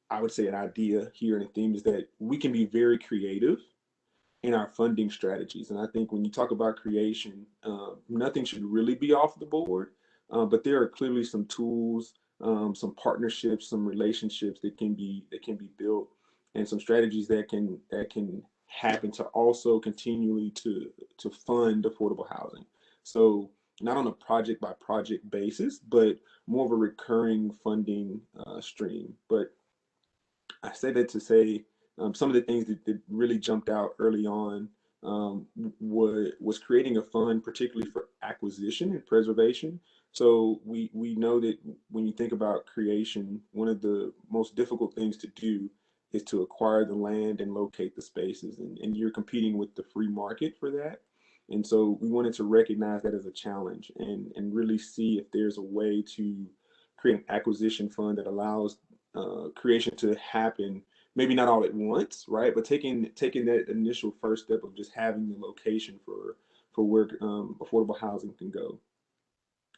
I would say an idea here and a theme, is that we can be very creative in our funding strategies. And I think when you talk about creation, nothing should really be off the board, but there are clearly some tools, some partnerships, some relationships that can be built, and some strategies that can happen to also continually to fund affordable housing. So not on a project by project basis, but more of a recurring funding stream. But I say that to say some of the things that really jumped out early on was creating a fund, particularly for acquisition and preservation. So we know that when you think about creation, one of the most difficult things to do is to acquire the land and locate the spaces, and you're competing with the free market for that. And so we wanted to recognize that as a challenge and really see if there's a way to create an acquisition fund that allows creation to happen, maybe not all at once, right? But taking that initial first step of just having the location for where affordable housing can go.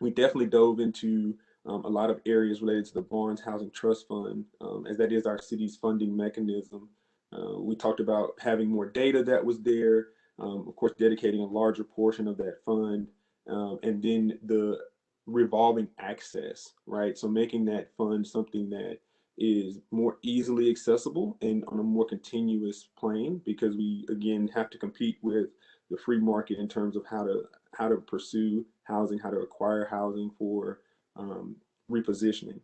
We definitely dove into a lot of areas related to the Barnes Housing Trust Fund, as that is our city's funding mechanism. We talked about having more data that was there, of course, dedicating a larger portion of that fund, and then the revolving access, right? So making that fund something that is more easily accessible and on a more continuous plane, because we again have to compete with the free market in terms of how to pursue housing, how to acquire housing for repositioning.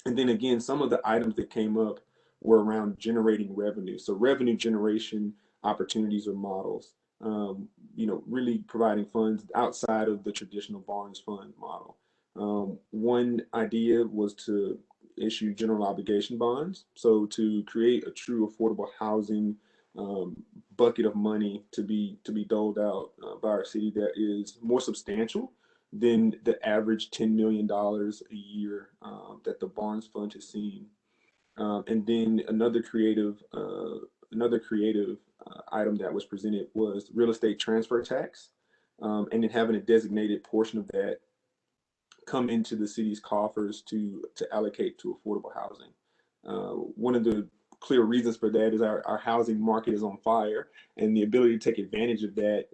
And then again, some of the items that came up were around generating revenue. So revenue generation opportunities or models, really providing funds outside of the traditional Barnes Fund model. One idea was to issue general obligation bonds. So to create a true affordable housing bucket of money to be doled out by our city that is more substantial than the average $10 million a year that the Barnes Fund has seen. And then another creative item that was presented was real estate transfer tax, and then having a designated portion of that come into the city's coffers to allocate to affordable housing. One of the clear reasons for that is our housing market is on fire, and the ability to take advantage of that,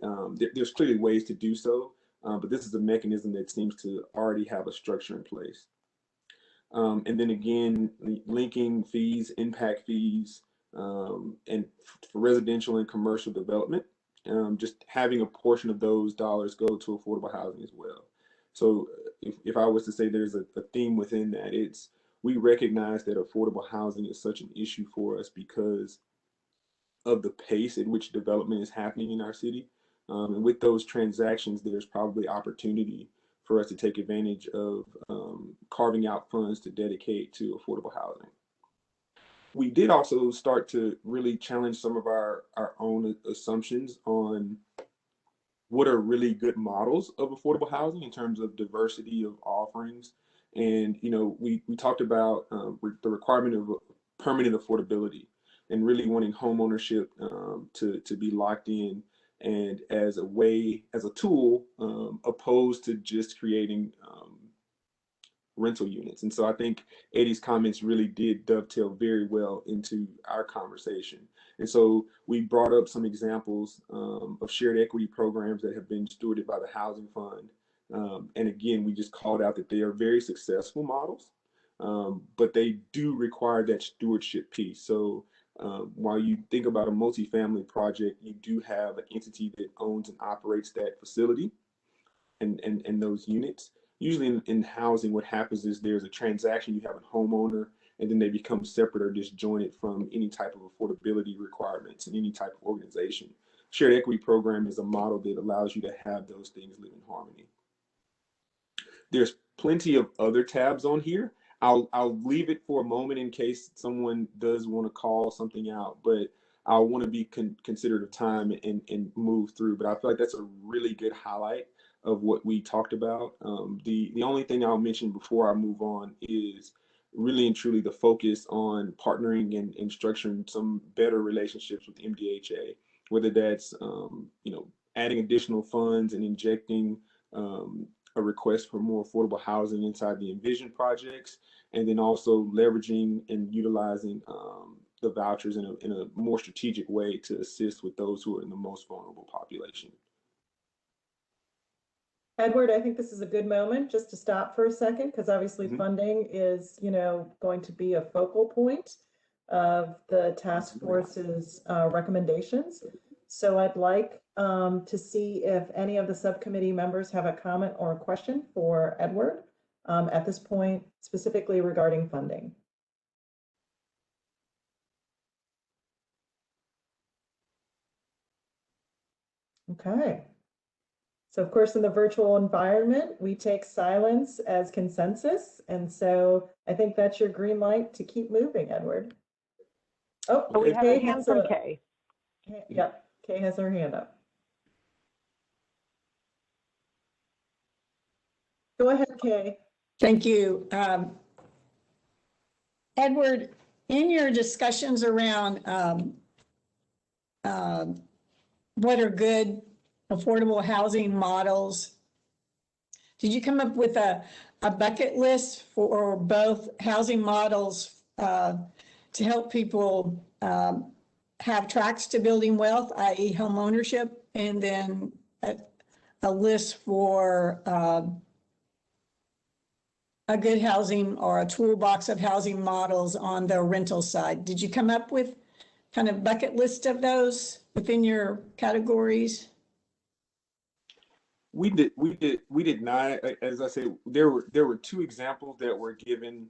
there's clearly ways to do so, but this is a mechanism that seems to already have a structure in place. And then again, linking fees, impact fees, and for residential and commercial development, just having a portion of those dollars go to affordable housing as well. So if I was to say there's a theme within that, it's we recognize that affordable housing is such an issue for us because of the pace at which development is happening in our city. And with those transactions, there's probably opportunity for us to take advantage of carving out funds to dedicate to affordable housing. We did also start to really challenge some of our own assumptions on what are really good models of affordable housing in terms of diversity of offerings. And, we talked about the requirement of permanent affordability and really wanting home ownership to be locked in and as a tool, opposed to just creating rental units. And so I think Eddie's comments really did dovetail very well into our conversation. And so we brought up some examples of shared equity programs that have been stewarded by the Housing Fund. And again, we just called out that they are very successful models, but they do require that stewardship piece. So while you think about a multifamily project, you do have an entity that owns and operates that facility and those units. Usually in housing, what happens is there's a transaction, you have a homeowner, and then they become separate or disjointed from any type of affordability requirements and any type of organization. Shared equity program is a model that allows you to have those things live in harmony. There's plenty of other tabs on here. I'll leave it for a moment in case someone does want to call something out, but I want to be considerate of time and move through. But I feel like that's a really good highlight of what we talked about. The only thing I'll mention before I move on is really and truly the focus on partnering and structuring some better relationships with MDHA, whether that's adding additional funds and injecting a request for more affordable housing inside the Envision projects, and then also leveraging and utilizing the vouchers in a more strategic way to assist with those who are in the most vulnerable population. Edward, I think this is a good moment just to stop for a second, because obviously funding is, going to be a focal point of the task force's recommendations. So I'd like to see if any of the subcommittee members have a comment or a question for Edward at this point, specifically regarding funding. Okay. So of course, in the virtual environment, we take silence as consensus. And so I think that's your green light to keep moving, Edward. Oh, we have a hand from Kay. Yep, Kay has her hand up. Go ahead, Kay. Thank you. Edward, in your discussions around what are good affordable housing models, did you come up with a bucket list for both housing models to help people have tracks to building wealth, i.e. home ownership, and then a list for a good housing or a toolbox of housing models on the rental side? Did you come up with kind of bucket list of those within your categories? We did not. As I said, there were two examples that were given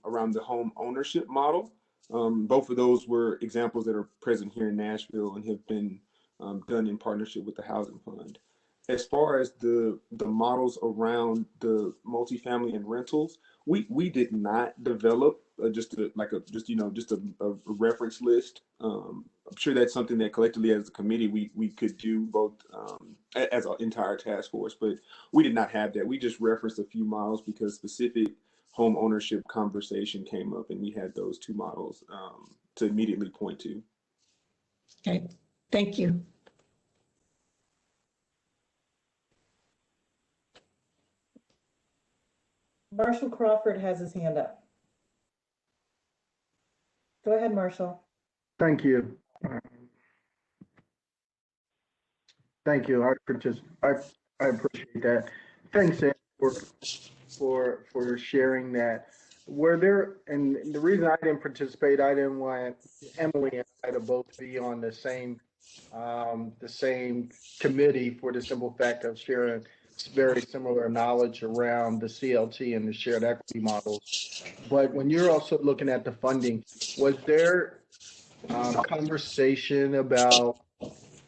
around the home ownership model. Both of those were examples that are present here in Nashville and have been done in partnership with the Housing Fund. As far as the models around the multifamily and rentals, we did not develop just a reference list. I'm sure that's something that collectively as a committee we could do both as an entire task force, but we did not have that. We just referenced a few models because specific home ownership conversation came up, and we had those two models to immediately point to. Okay, thank you. Marshall Crawford has his hand up. Go ahead, Marshall. Thank you. Thank you. I appreciate that. Thanks, Ed, for sharing that. Were there, and the reason I didn't participate, I didn't want Emily and I to both be on the same committee for the simple fact of sharing very similar knowledge around the CLT and the shared equity models. But when you're also looking at the funding, was there conversation about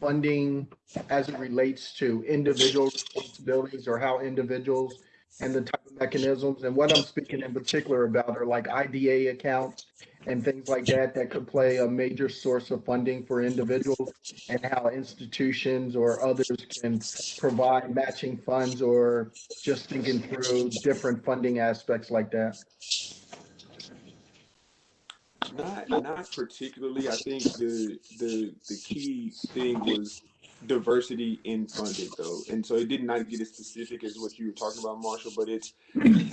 funding as it relates to individual responsibilities or how individuals and the type of mechanisms? And what I'm speaking in particular about are like IDA accounts and things like that that could play a major source of funding for individuals, and how institutions or others can provide matching funds, or just thinking through different funding aspects like that. Not particularly. I think the key thing was diversity in funding, though, and so it did not get as specific as what you were talking about, Marshall. But it's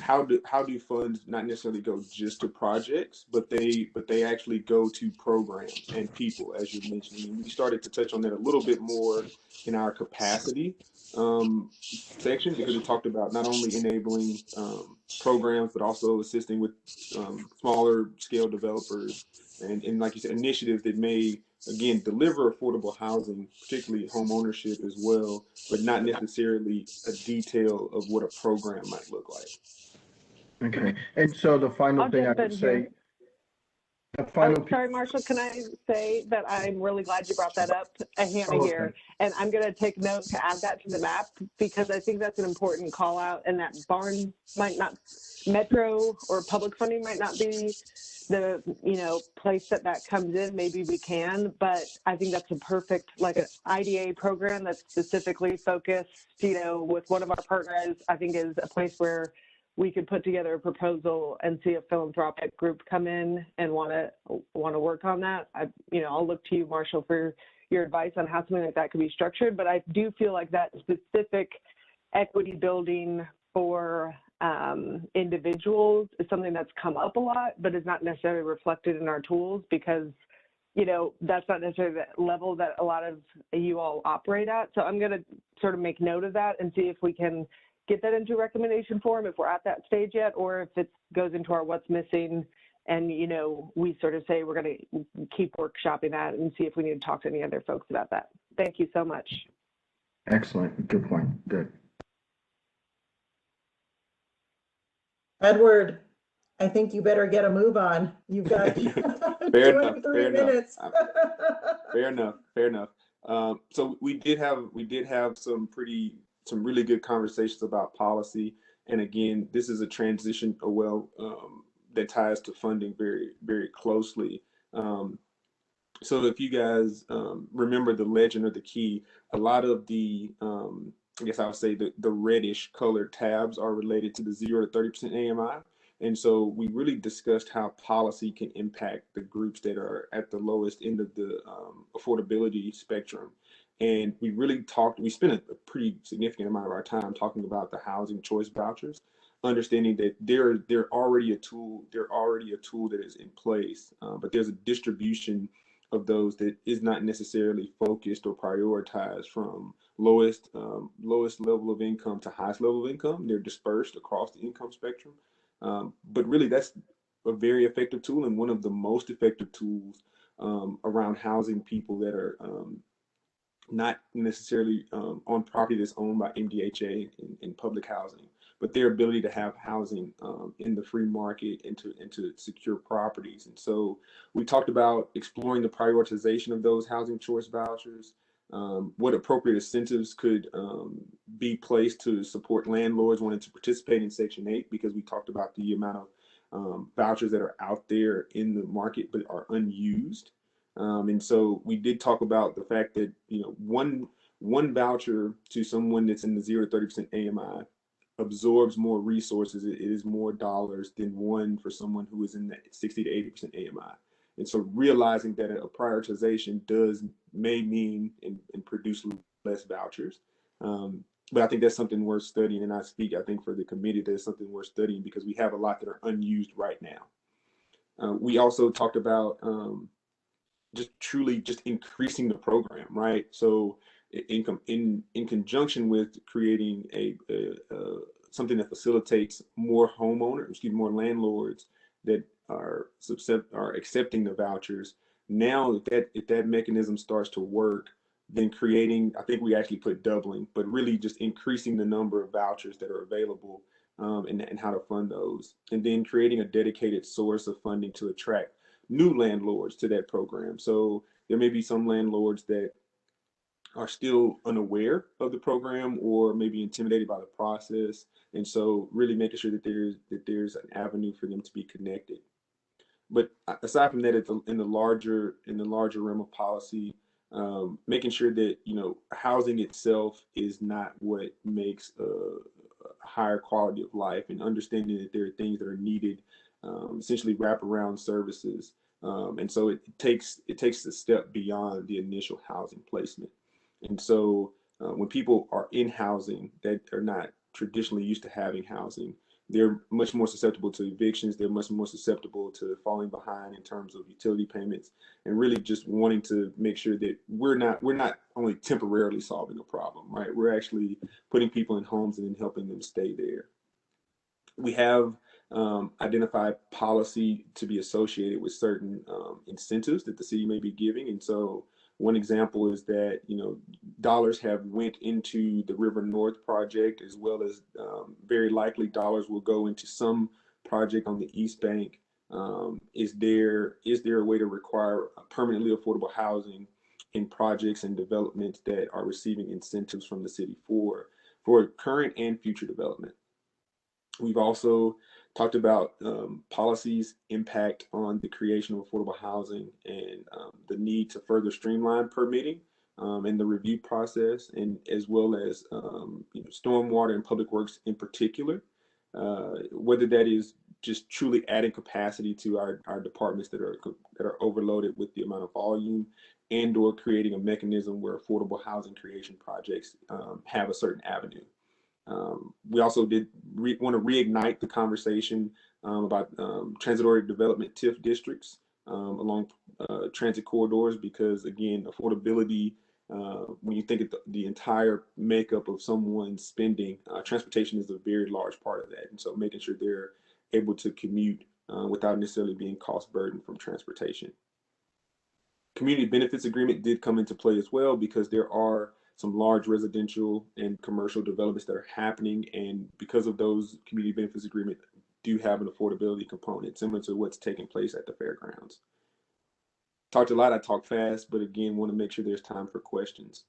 how do funds not necessarily go just to projects, but they actually go to programs and people, as you mentioned. And we started to touch on that a little bit more in our capacity section, because it talked about not only enabling programs, but also assisting with smaller scale developers and like you said, initiatives that may, again, deliver affordable housing, particularly home ownership as well, but not necessarily a detail of what a program might look like. Okay, and so the final thing I would say, A final Sorry, Marshall, can I say that I'm really glad you brought that up? Hannah Oh, okay. here, and I'm going to take note to add that to the map because I think that's an important call out, and that barn might not, Metro or public funding might not be the, place that comes in. Maybe we can, but I think that's a perfect, like an IDA program that's specifically focused, with one of our partners, I think is a place where we could put together a proposal and see a philanthropic group come in and want to work on that. I'll look to you, Marshall, for your advice on how something like that could be structured. But I do feel like that specific equity building for individuals is something that's come up a lot, but is not necessarily reflected in our tools because, that's not necessarily the level that a lot of you all operate at. So I'm going to sort of make note of that and see if we can get that into recommendation form if we're at that stage yet, or if it goes into our what's missing and, we sort of say we're going to keep workshopping that and see if we need to talk to any other folks about that. Thank you so much. Excellent. Good point. Good. Edward, I think you better get a move on. You've got Fair enough, 23 fair enough. minutes. Fair enough. So we did have some really good conversations about policy. And again, this is a transition, that ties to funding very, very closely. So if you guys remember the legend or the key, a lot of the, I guess I would say the reddish colored tabs are related to the 0 to 30% AMI. And so we really discussed how policy can impact the groups that are at the lowest end of the affordability spectrum. And we spent a pretty significant amount of our time talking about the housing choice vouchers, understanding that they're already a tool that is in place, but there's a distribution of those that is not necessarily focused or prioritized from lowest level of income to highest level of income. They're dispersed across the income spectrum. But really, that's a very effective tool and one of the most effective tools around housing people that are not necessarily on property that's owned by MDHA in public housing, but their ability to have housing in the free market and to secure properties. And so we talked about exploring the prioritization of those housing choice vouchers, what appropriate incentives could be placed to support landlords wanting to participate in Section 8, because we talked about the amount of vouchers that are out there in the market but are unused. And so we did talk about the fact that, one voucher to someone that's in the 0 to 30% AMI absorbs more resources. It is more dollars than one for someone who is in that 60 to 80% AMI. And so realizing that a prioritization may mean and produce less vouchers. But I think that's something worth studying. And I think for the committee, that's something worth studying because we have a lot that are unused right now. We also talked about just increasing the program, right? So in conjunction with creating something that facilitates more more landlords that are accepting the vouchers. Now, if that mechanism starts to work, then creating, I think we actually put doubling, but really just increasing the number of vouchers that are available and how to fund those, and then creating a dedicated source of funding to attract new landlords to that program. So there may be some landlords that are still unaware of the program or maybe intimidated by the process. And so really making sure that there's an avenue for them to be connected. But aside from that, in the larger realm of policy, making sure that, housing itself is not what makes a higher quality of life, and understanding that there are things that are needed, essentially wraparound services. And so it takes a step beyond the initial housing placement. And so when people are in housing that are not traditionally used to having housing, they're much more susceptible to evictions. They're much more susceptible to falling behind in terms of utility payments, and really just wanting to make sure that we're not only temporarily solving a problem, right? We're actually putting people in homes and then helping them stay there. We have identified policy to be associated with certain incentives that the city may be giving. And so one example is that, dollars have went into the River North project, as well as very likely dollars will go into some project on the East Bank Is there a way to require permanently affordable housing in projects and developments that are receiving incentives from the city for current and future development? We've also talked about policies impact on the creation of affordable housing and the need to further streamline permitting and the review process, and as well as stormwater and public works in particular, whether that is just truly adding capacity to our departments that are overloaded with the amount of volume, and or creating a mechanism where affordable housing creation projects have a certain avenue. We also want to reignite the conversation about transitory development TIF districts along transit corridors, because again, affordability, when you think of the entire makeup of someone's spending, transportation is a very large part of that. And so making sure they're able to commute without necessarily being cost burdened from transportation. Community benefits agreement did come into play as well, because there are some large residential and commercial developments that are happening, and because of those, community benefits agreement do have an affordability component similar to what's taking place at the fairgrounds. Talked a lot, I talk fast, but again, want to make sure there's time for questions.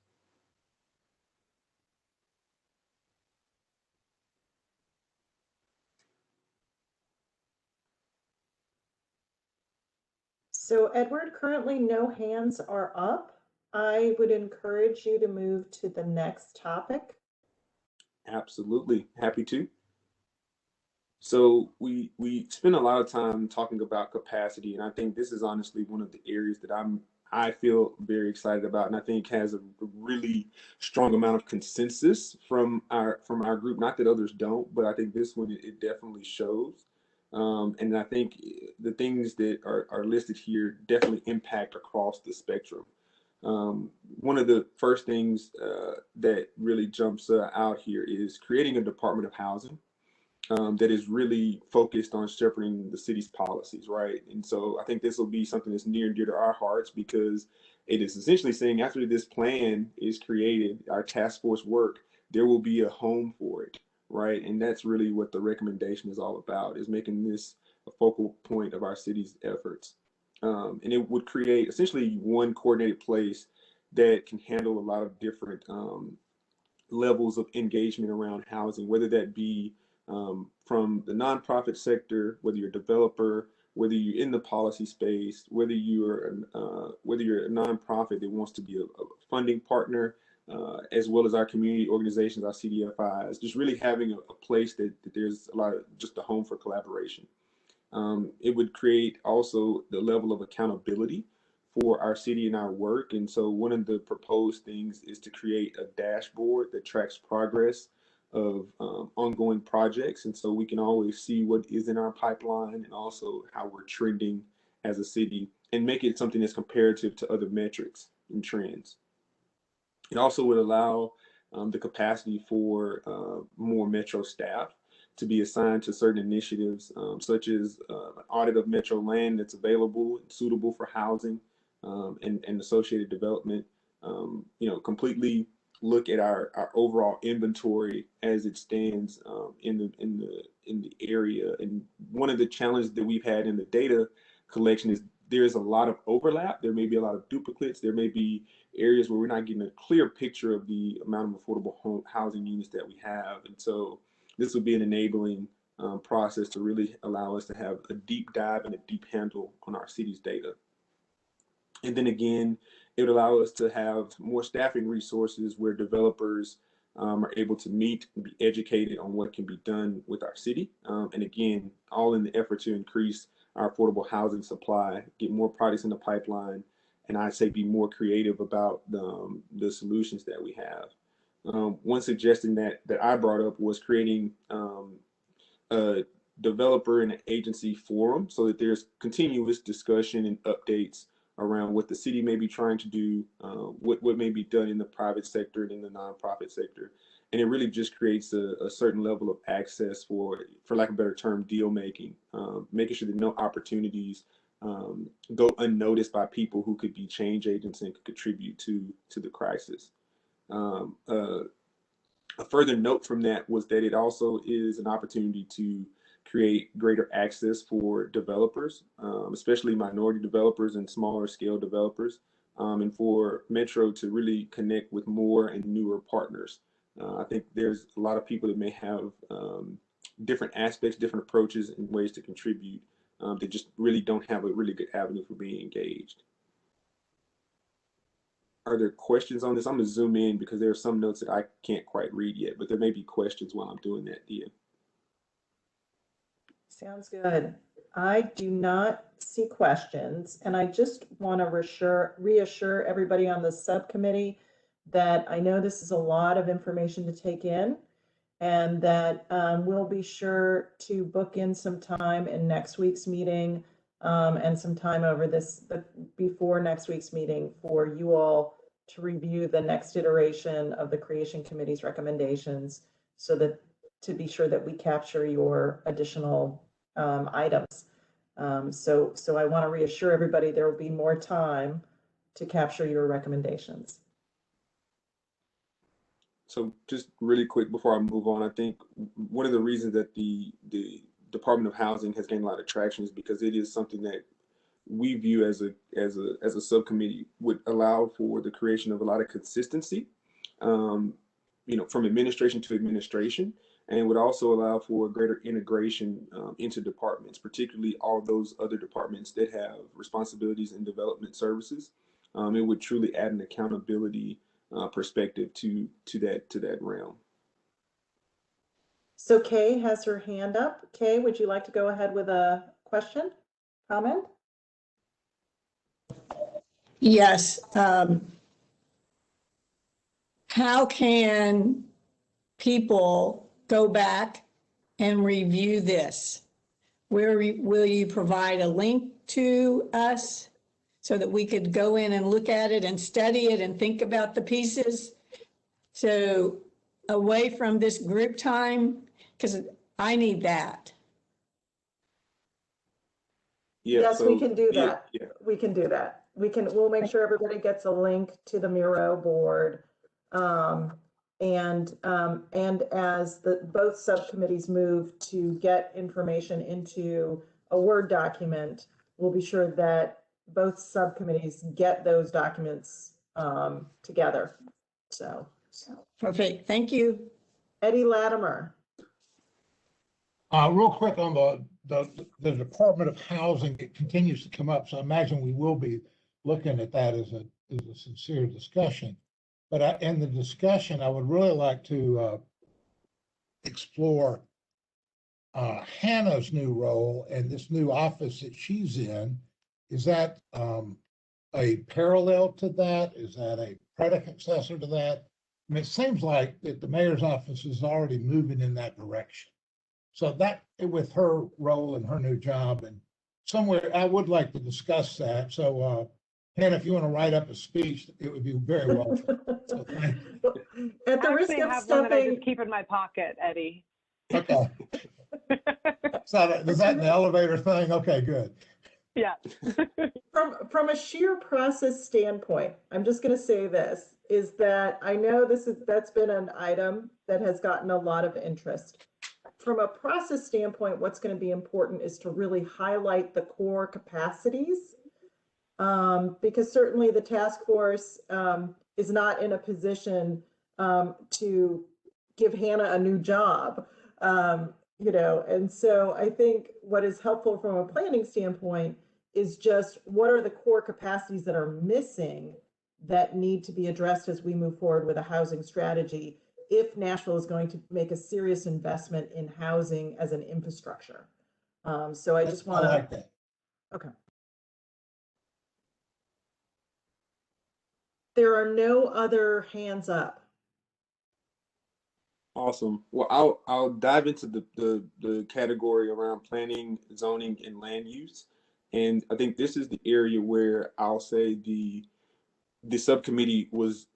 So Edward, currently no hands are up. I would encourage you to move to the next topic. Absolutely, happy to. So we spend a lot of time talking about capacity, and I think this is honestly one of the areas that I feel very excited about, and I think has a really strong amount of consensus from our group. Not that others don't, but I think this one it definitely shows. And I think the things that are listed here definitely impact across the spectrum. One of the first things that really jumps out here is creating a Department of Housing that is really focused on shepherding the city's policies, right? And so I think this will be something that's near and dear to our hearts, because it is essentially saying after this plan is created, our task force work, there will be a home for it, right? And that's really what the recommendation is all about, is making this a focal point of our city's efforts. And it would create essentially one coordinated place that can handle a lot of different levels of engagement around housing, whether that be from the nonprofit sector, whether you're a developer, whether you're in the policy space, whether you're a nonprofit that wants to be a funding partner, as well as our community organizations, our CDFIs, just really having a place that there's a lot of just a home for collaboration. It would create also the level of accountability for our city and our work. And so one of the proposed things is to create a dashboard that tracks progress of ongoing projects. And so we can always see what is in our pipeline and also how we're trending as a city, and make it something that's comparative to other metrics and trends. It also would allow the capacity for more Metro staff to be assigned to certain initiatives, such as an audit of Metro land that's available and suitable for housing and associated development. Completely look at our overall inventory as it stands in the area. And one of the challenges that we've had in the data collection is there's a lot of overlap. There may be a lot of duplicates. There may be areas where we're not getting a clear picture of the amount of affordable housing units that we have. And so this would be an enabling process to really allow us to have a deep dive and a deep handle on our city's data. And then again, it would allow us to have more staffing resources where developers are able to meet and be educated on what can be done with our city. And again, all in the effort to increase our affordable housing supply, get more projects in the pipeline, and I'd say be more creative about the solutions that we have. One suggestion that I brought up was creating a developer and an agency forum so that there's continuous discussion and updates around what the city may be trying to do, what may be done in the private sector and in the nonprofit sector. And it really just creates a certain level of access for lack of a better term, deal making, making sure that no opportunities go unnoticed by people who could be change agents and could contribute to the crisis. A further note from that was that it also is an opportunity to create greater access for developers, especially minority developers and smaller scale developers, and for Metro to really connect with more and newer partners. I think there's a lot of people that may have different aspects, different approaches and ways to contribute that just really don't have a really good avenue for being engaged. Are there questions on this? I'm gonna zoom in because there are some notes that I can't quite read yet, but there may be questions while I'm doing that, Dia. Sounds good. I do not see questions, and I just want to reassure everybody on the subcommittee that I know this is a lot of information to take in, and that we'll be sure to book in some time in next week's meeting and some time over before next week's meeting for you all to review the next iteration of the Creation Committee's recommendations, so that to be sure that we capture your additional items. So I want to reassure everybody there will be more time to capture your recommendations. So just really quick before I move on, I think one of the reasons that the Department of Housing has gained a lot of traction is because it is something that we view as a subcommittee would allow for the creation of a lot of consistency, from administration to administration, and would also allow for greater integration into departments, particularly all those other departments that have responsibilities in development services. It would truly add an accountability perspective to that realm. So Kay has her hand up. Kay, would you like to go ahead with a question, comment? Yes. How can people go back and review this? Will you provide a link to us so that we could go in and look at it and study it and think about the pieces? So away from this group time, because I need that. Yeah, yes, we can do that. Yeah. We can do that. We'll make sure everybody gets a link to the Miro board. And as both subcommittees move to get information into a Word document, we'll be sure that both subcommittees get those documents together. So Perfect. Thank you. Eddie Latimer. Real quick on the Department of Housing, it continues to come up, so I imagine we will be looking at that as a sincere discussion. But in the discussion, I would really like to explore Hannah's new role and this new office that she's in. Is that a parallel to that? Is that a predecessor to that? I mean, it seems like that the mayor's office is already moving in that direction. So that, with her role and her new job, and somewhere I would like to discuss that. So Hannah, if you want to write up a speech, it would be very welcome. So thank you. At the risk of have one that I stepping, just keep in my pocket, Eddie. Okay. So is that an elevator thing? Okay, good. Yeah. from a sheer process standpoint, I'm just going to say this, is that I know that's been an item that has gotten a lot of interest. From a process standpoint, what's going to be important is to really highlight the core capacities, because certainly the task force is not in a position to give Hannah a new job, and so I think what is helpful from a planning standpoint is just what are the core capacities that are missing that need to be addressed as we move forward with a housing strategy, if Nashville is going to make a serious investment in housing as an infrastructure. So I just want to. I like that. Okay. There are no other hands up. Awesome. Well, I'll dive into the category around planning, zoning, and land use. And I think this is the area where I'll say the subcommittee was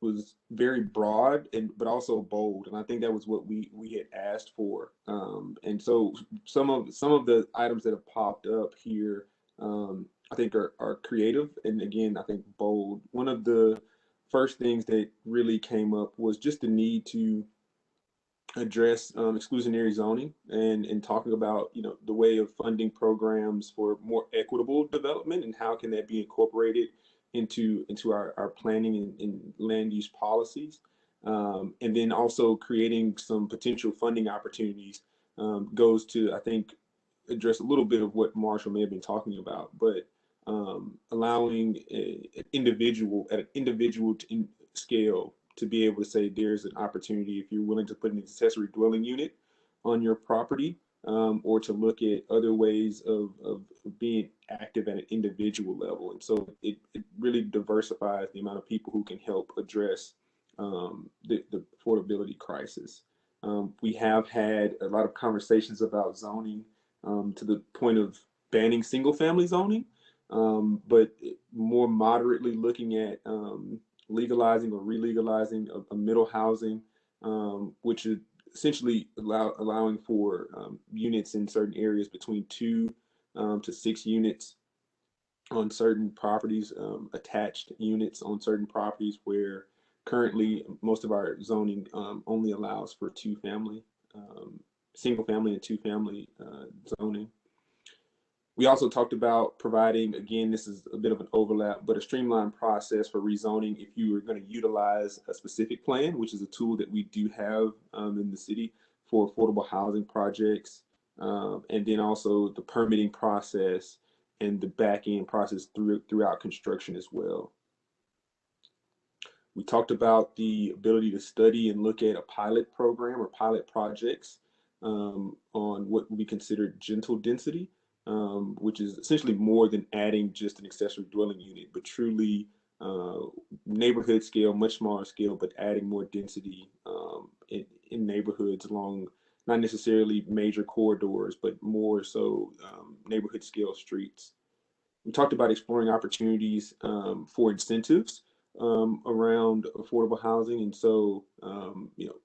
very broad but also bold, and I think that was what we had asked for. And so some of the items that have popped up here, I think are creative, and again, I think bold. One of the first things that really came up was just the need to address exclusionary zoning and talking about, you know, the way of funding programs for more equitable development and how can that be incorporated into our planning and land use policies. And then also creating some potential funding opportunities goes to, I think, address a little bit of what Marshall may have been talking about, but allowing an individual at an individual scale to be able to say there's an opportunity if you're willing to put an accessory dwelling unit on your property, or to look at other ways of being active at an individual level. And so it really diversifies the amount of people who can help address the affordability crisis. We have had a lot of conversations about zoning to the point of banning single family zoning, but more moderately looking at legalizing or re-legalizing a middle housing, which is essentially allowing for units in certain areas between 2 to 6 units on certain properties, attached units on certain properties where currently most of our zoning only allows for single family and 2 family zoning. We also talked about providing, again, this is a bit of an overlap, but a streamlined process for rezoning if you are going to utilize a specific plan, which is a tool that we do have in the city for affordable housing projects. And then also the permitting process and the back end process throughout construction as well. We talked about the ability to study and look at a pilot program or pilot projects on what would be considered gentle density, which is essentially more than adding just an accessory dwelling unit, but truly neighborhood scale, much smaller scale, but adding more density in neighborhoods along not necessarily major corridors, but more so neighborhood scale streets. We talked about exploring opportunities for incentives around affordable housing, and so you know,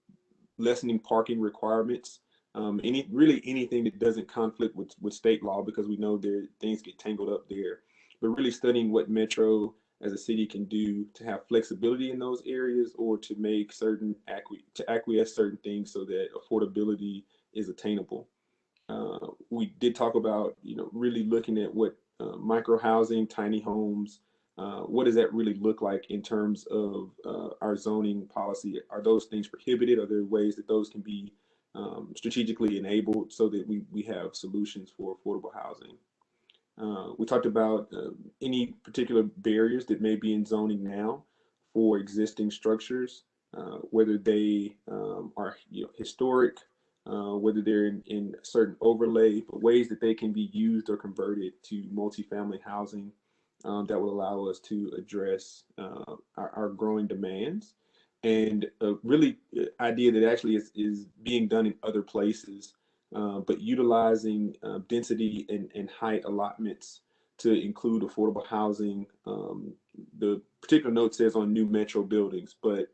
lessening parking requirements. Anything that doesn't conflict with state law, because we know things get tangled up there, but really studying what Metro as a city can do to have flexibility in those areas, or to make acquiesce certain things so that affordability is attainable. We did talk about, you know, really looking at what micro housing, tiny homes, what does that really look like in terms of our zoning policy? Are those things prohibited? Are there ways that those can be strategically enabled so that we have solutions for affordable housing? We talked about any particular barriers that may be in zoning now for existing structures, whether they are, you know, historic, whether they're in certain overlay, but ways that they can be used or converted to multifamily housing that will allow us to address our growing demands. And a really idea that actually is being done in other places, but utilizing density and height allotments to include affordable housing. The particular note says on new metro buildings, but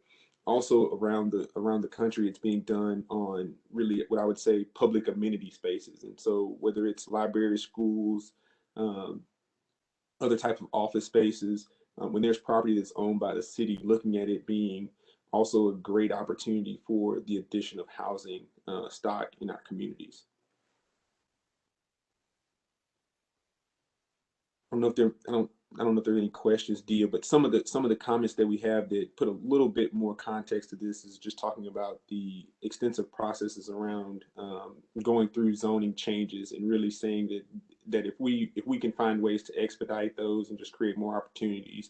also around the country, it's being done on really what I would say public amenity spaces. And so whether it's libraries, schools, other types of office spaces, when there's property that's owned by the city, looking at it being also a great opportunity for the addition of housing stock in our communities. I don't know if there are any questions, Dia, but some of the comments that we have that put a little bit more context to this is just talking about the extensive processes around going through zoning changes, and really saying that if we can find ways to expedite those and just create more opportunities,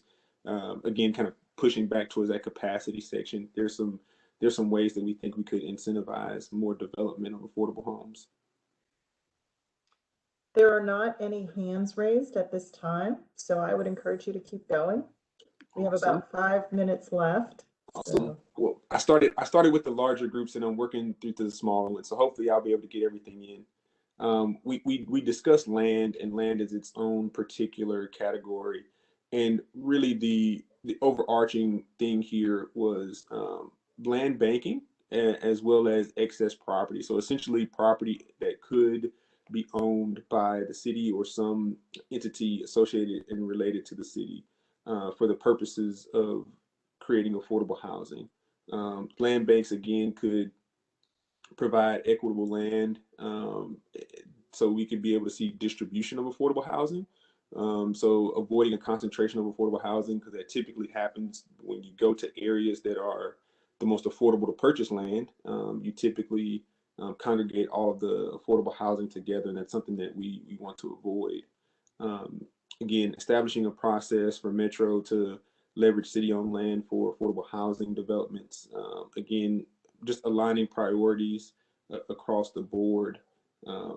again, kind of pushing back towards that capacity section, there's some ways that we think we could incentivize more development of affordable homes. There are not any hands raised at this time, so I would encourage you to keep going. We have about 5 minutes left. Awesome. So. Well, I started with the larger groups, and I'm working through to the smaller ones. So hopefully I'll be able to get everything in. We discussed land, and land is its own particular category. And really the overarching thing here was land banking as well as excess property. So essentially property that could be owned by the city or some entity associated and related to the city for the purposes of creating affordable housing. Land banks, again, could provide equitable land so we could be able to see distribution of affordable housing. So avoiding a concentration of affordable housing, because that typically happens when you go to areas that are the most affordable to purchase land. You typically congregate all of the affordable housing together, and that's something that we want to avoid. Again, establishing a process for Metro to leverage city-owned land for affordable housing developments. Again, just aligning priorities across the board.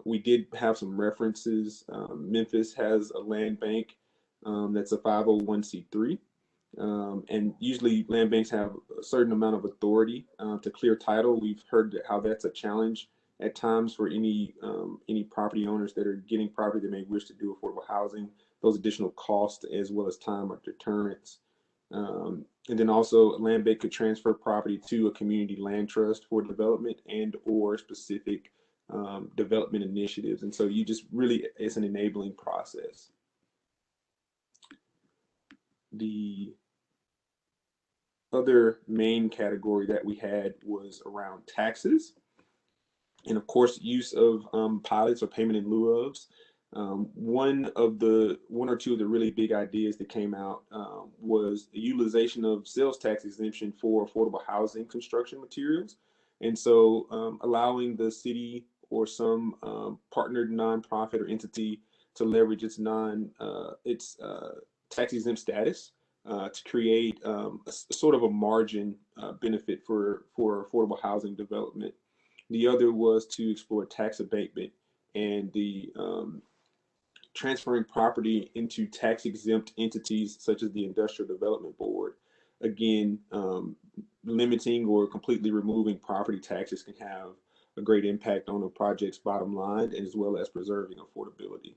We did have some references. Memphis has a land bank that's a 501c3. And usually land banks have a certain amount of authority to clear title. We've heard how that's a challenge at times for any property owners that are getting property that may wish to do affordable housing. Those additional costs as well as time are deterrents. And then also a land bank could transfer property to a community land trust for development and or specific development initiatives. And so you just really, it's an enabling process. The other main category that we had was around taxes. And of course, use of pilots or payment in lieu of. One or two of the really big ideas that came out was the utilization of sales tax exemption for affordable housing construction materials. And so allowing the city or some partnered nonprofit or entity to leverage its tax exempt status to create a sort of a margin benefit for affordable housing development. The other was to explore tax abatement and the transferring property into tax exempt entities such as the Industrial Development Board. Again, limiting or completely removing property taxes can have a great impact on a project's bottom line, as well as preserving affordability.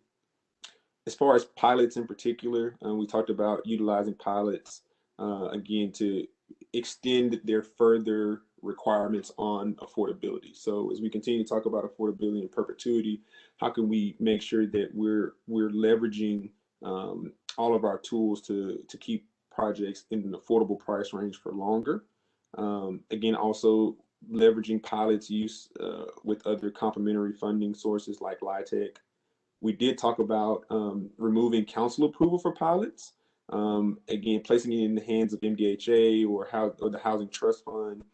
As far as pilots in particular, we talked about utilizing pilots, again, to extend their further requirements on affordability. So as we continue to talk about affordability and perpetuity, how can we make sure that we're leveraging all of our tools to keep projects in an affordable price range for longer? Again, also leveraging pilots use with other complementary funding sources like LIHTC. We did talk about removing council approval for pilots. Again, placing it in the hands of MDHA or the Housing Trust Fund,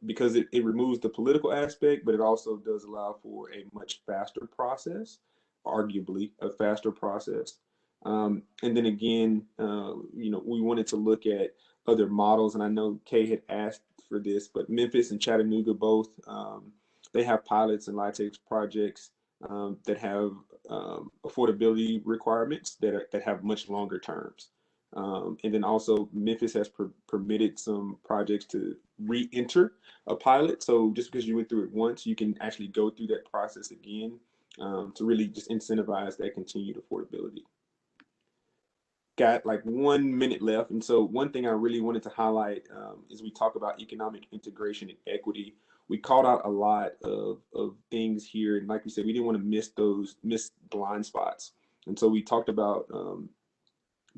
because it removes the political aspect, but it also does allow for a much faster process, arguably a faster process. And then again, we wanted to look at other models, and I know Kay had asked for this, but Memphis and Chattanooga both, they have pilots and LIHTC projects that have affordability requirements that have much longer terms. And then also Memphis has permitted some projects to re-enter a pilot. So just because you went through it once, you can actually go through that process again to really just incentivize that continued affordability. Got like 1 minute left. And so one thing I really wanted to highlight is we talk about economic integration and equity. We called out a lot of things here. And like we said, we didn't want to miss blind spots. And so we talked about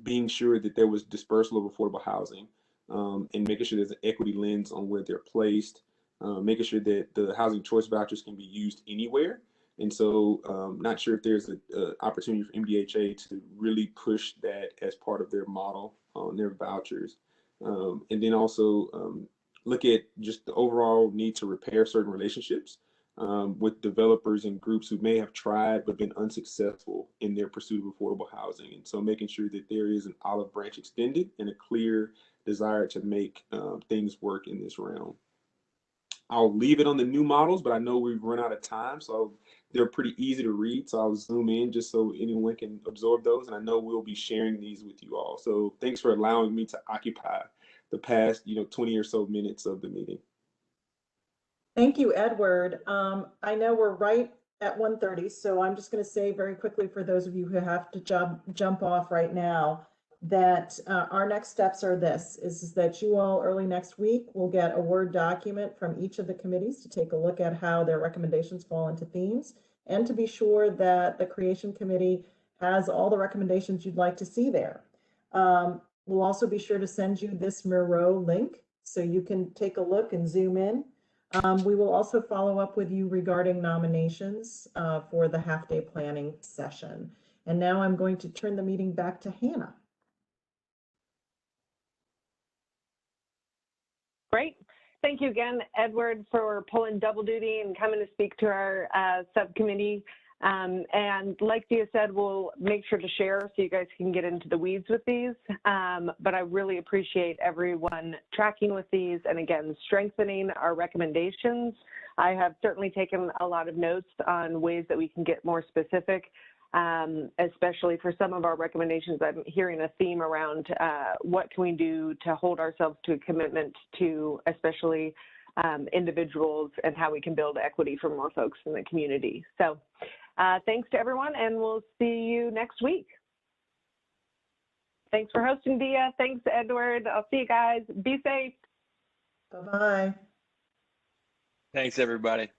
being sure that there was dispersal of affordable housing and making sure there's an equity lens on where they're placed, making sure that the housing choice vouchers can be used anywhere. And so not sure if there's an opportunity for MDHA to really push that as part of their model on their vouchers. And then also look at just the overall need to repair certain relationships with developers and groups who may have tried but been unsuccessful in their pursuit of affordable housing. And so making sure that there is an olive branch extended and a clear desire to make things work in this realm. I'll leave it on the new models, but I know we've run out of time, so they're pretty easy to read. So I'll zoom in just so anyone can absorb those. And I know we'll be sharing these with you all. So thanks for allowing me to occupy the past, 20 or so minutes of the meeting. Thank you, Edward. I know we're right at 1:30, so I'm just going to say very quickly for those of you who have to jump off right now that our next steps are is that you all early next week will get a Word document from each of the committees to take a look at how their recommendations fall into themes, and to be sure that the Creation Committee has all the recommendations you'd like to see there. We'll also be sure to send you this Miro link so you can take a look and zoom in. We will also follow up with you regarding nominations for the half-day planning session. And now I'm going to turn the meeting back to Hannah. Great. Thank you again, Edward, for pulling double duty and coming to speak to our subcommittee. And like Dia said, we'll make sure to share so you guys can get into the weeds with these. But I really appreciate everyone tracking with these and, again, strengthening our recommendations. I have certainly taken a lot of notes on ways that we can get more specific, especially for some of our recommendations. I'm hearing a theme around what can we do to hold ourselves to a commitment to especially individuals and how we can build equity for more folks in the community. So thanks to everyone, and we'll see you next week. Thanks for hosting, Dia. Thanks, Edward. I'll see you guys. Be safe. Bye-bye. Thanks, everybody.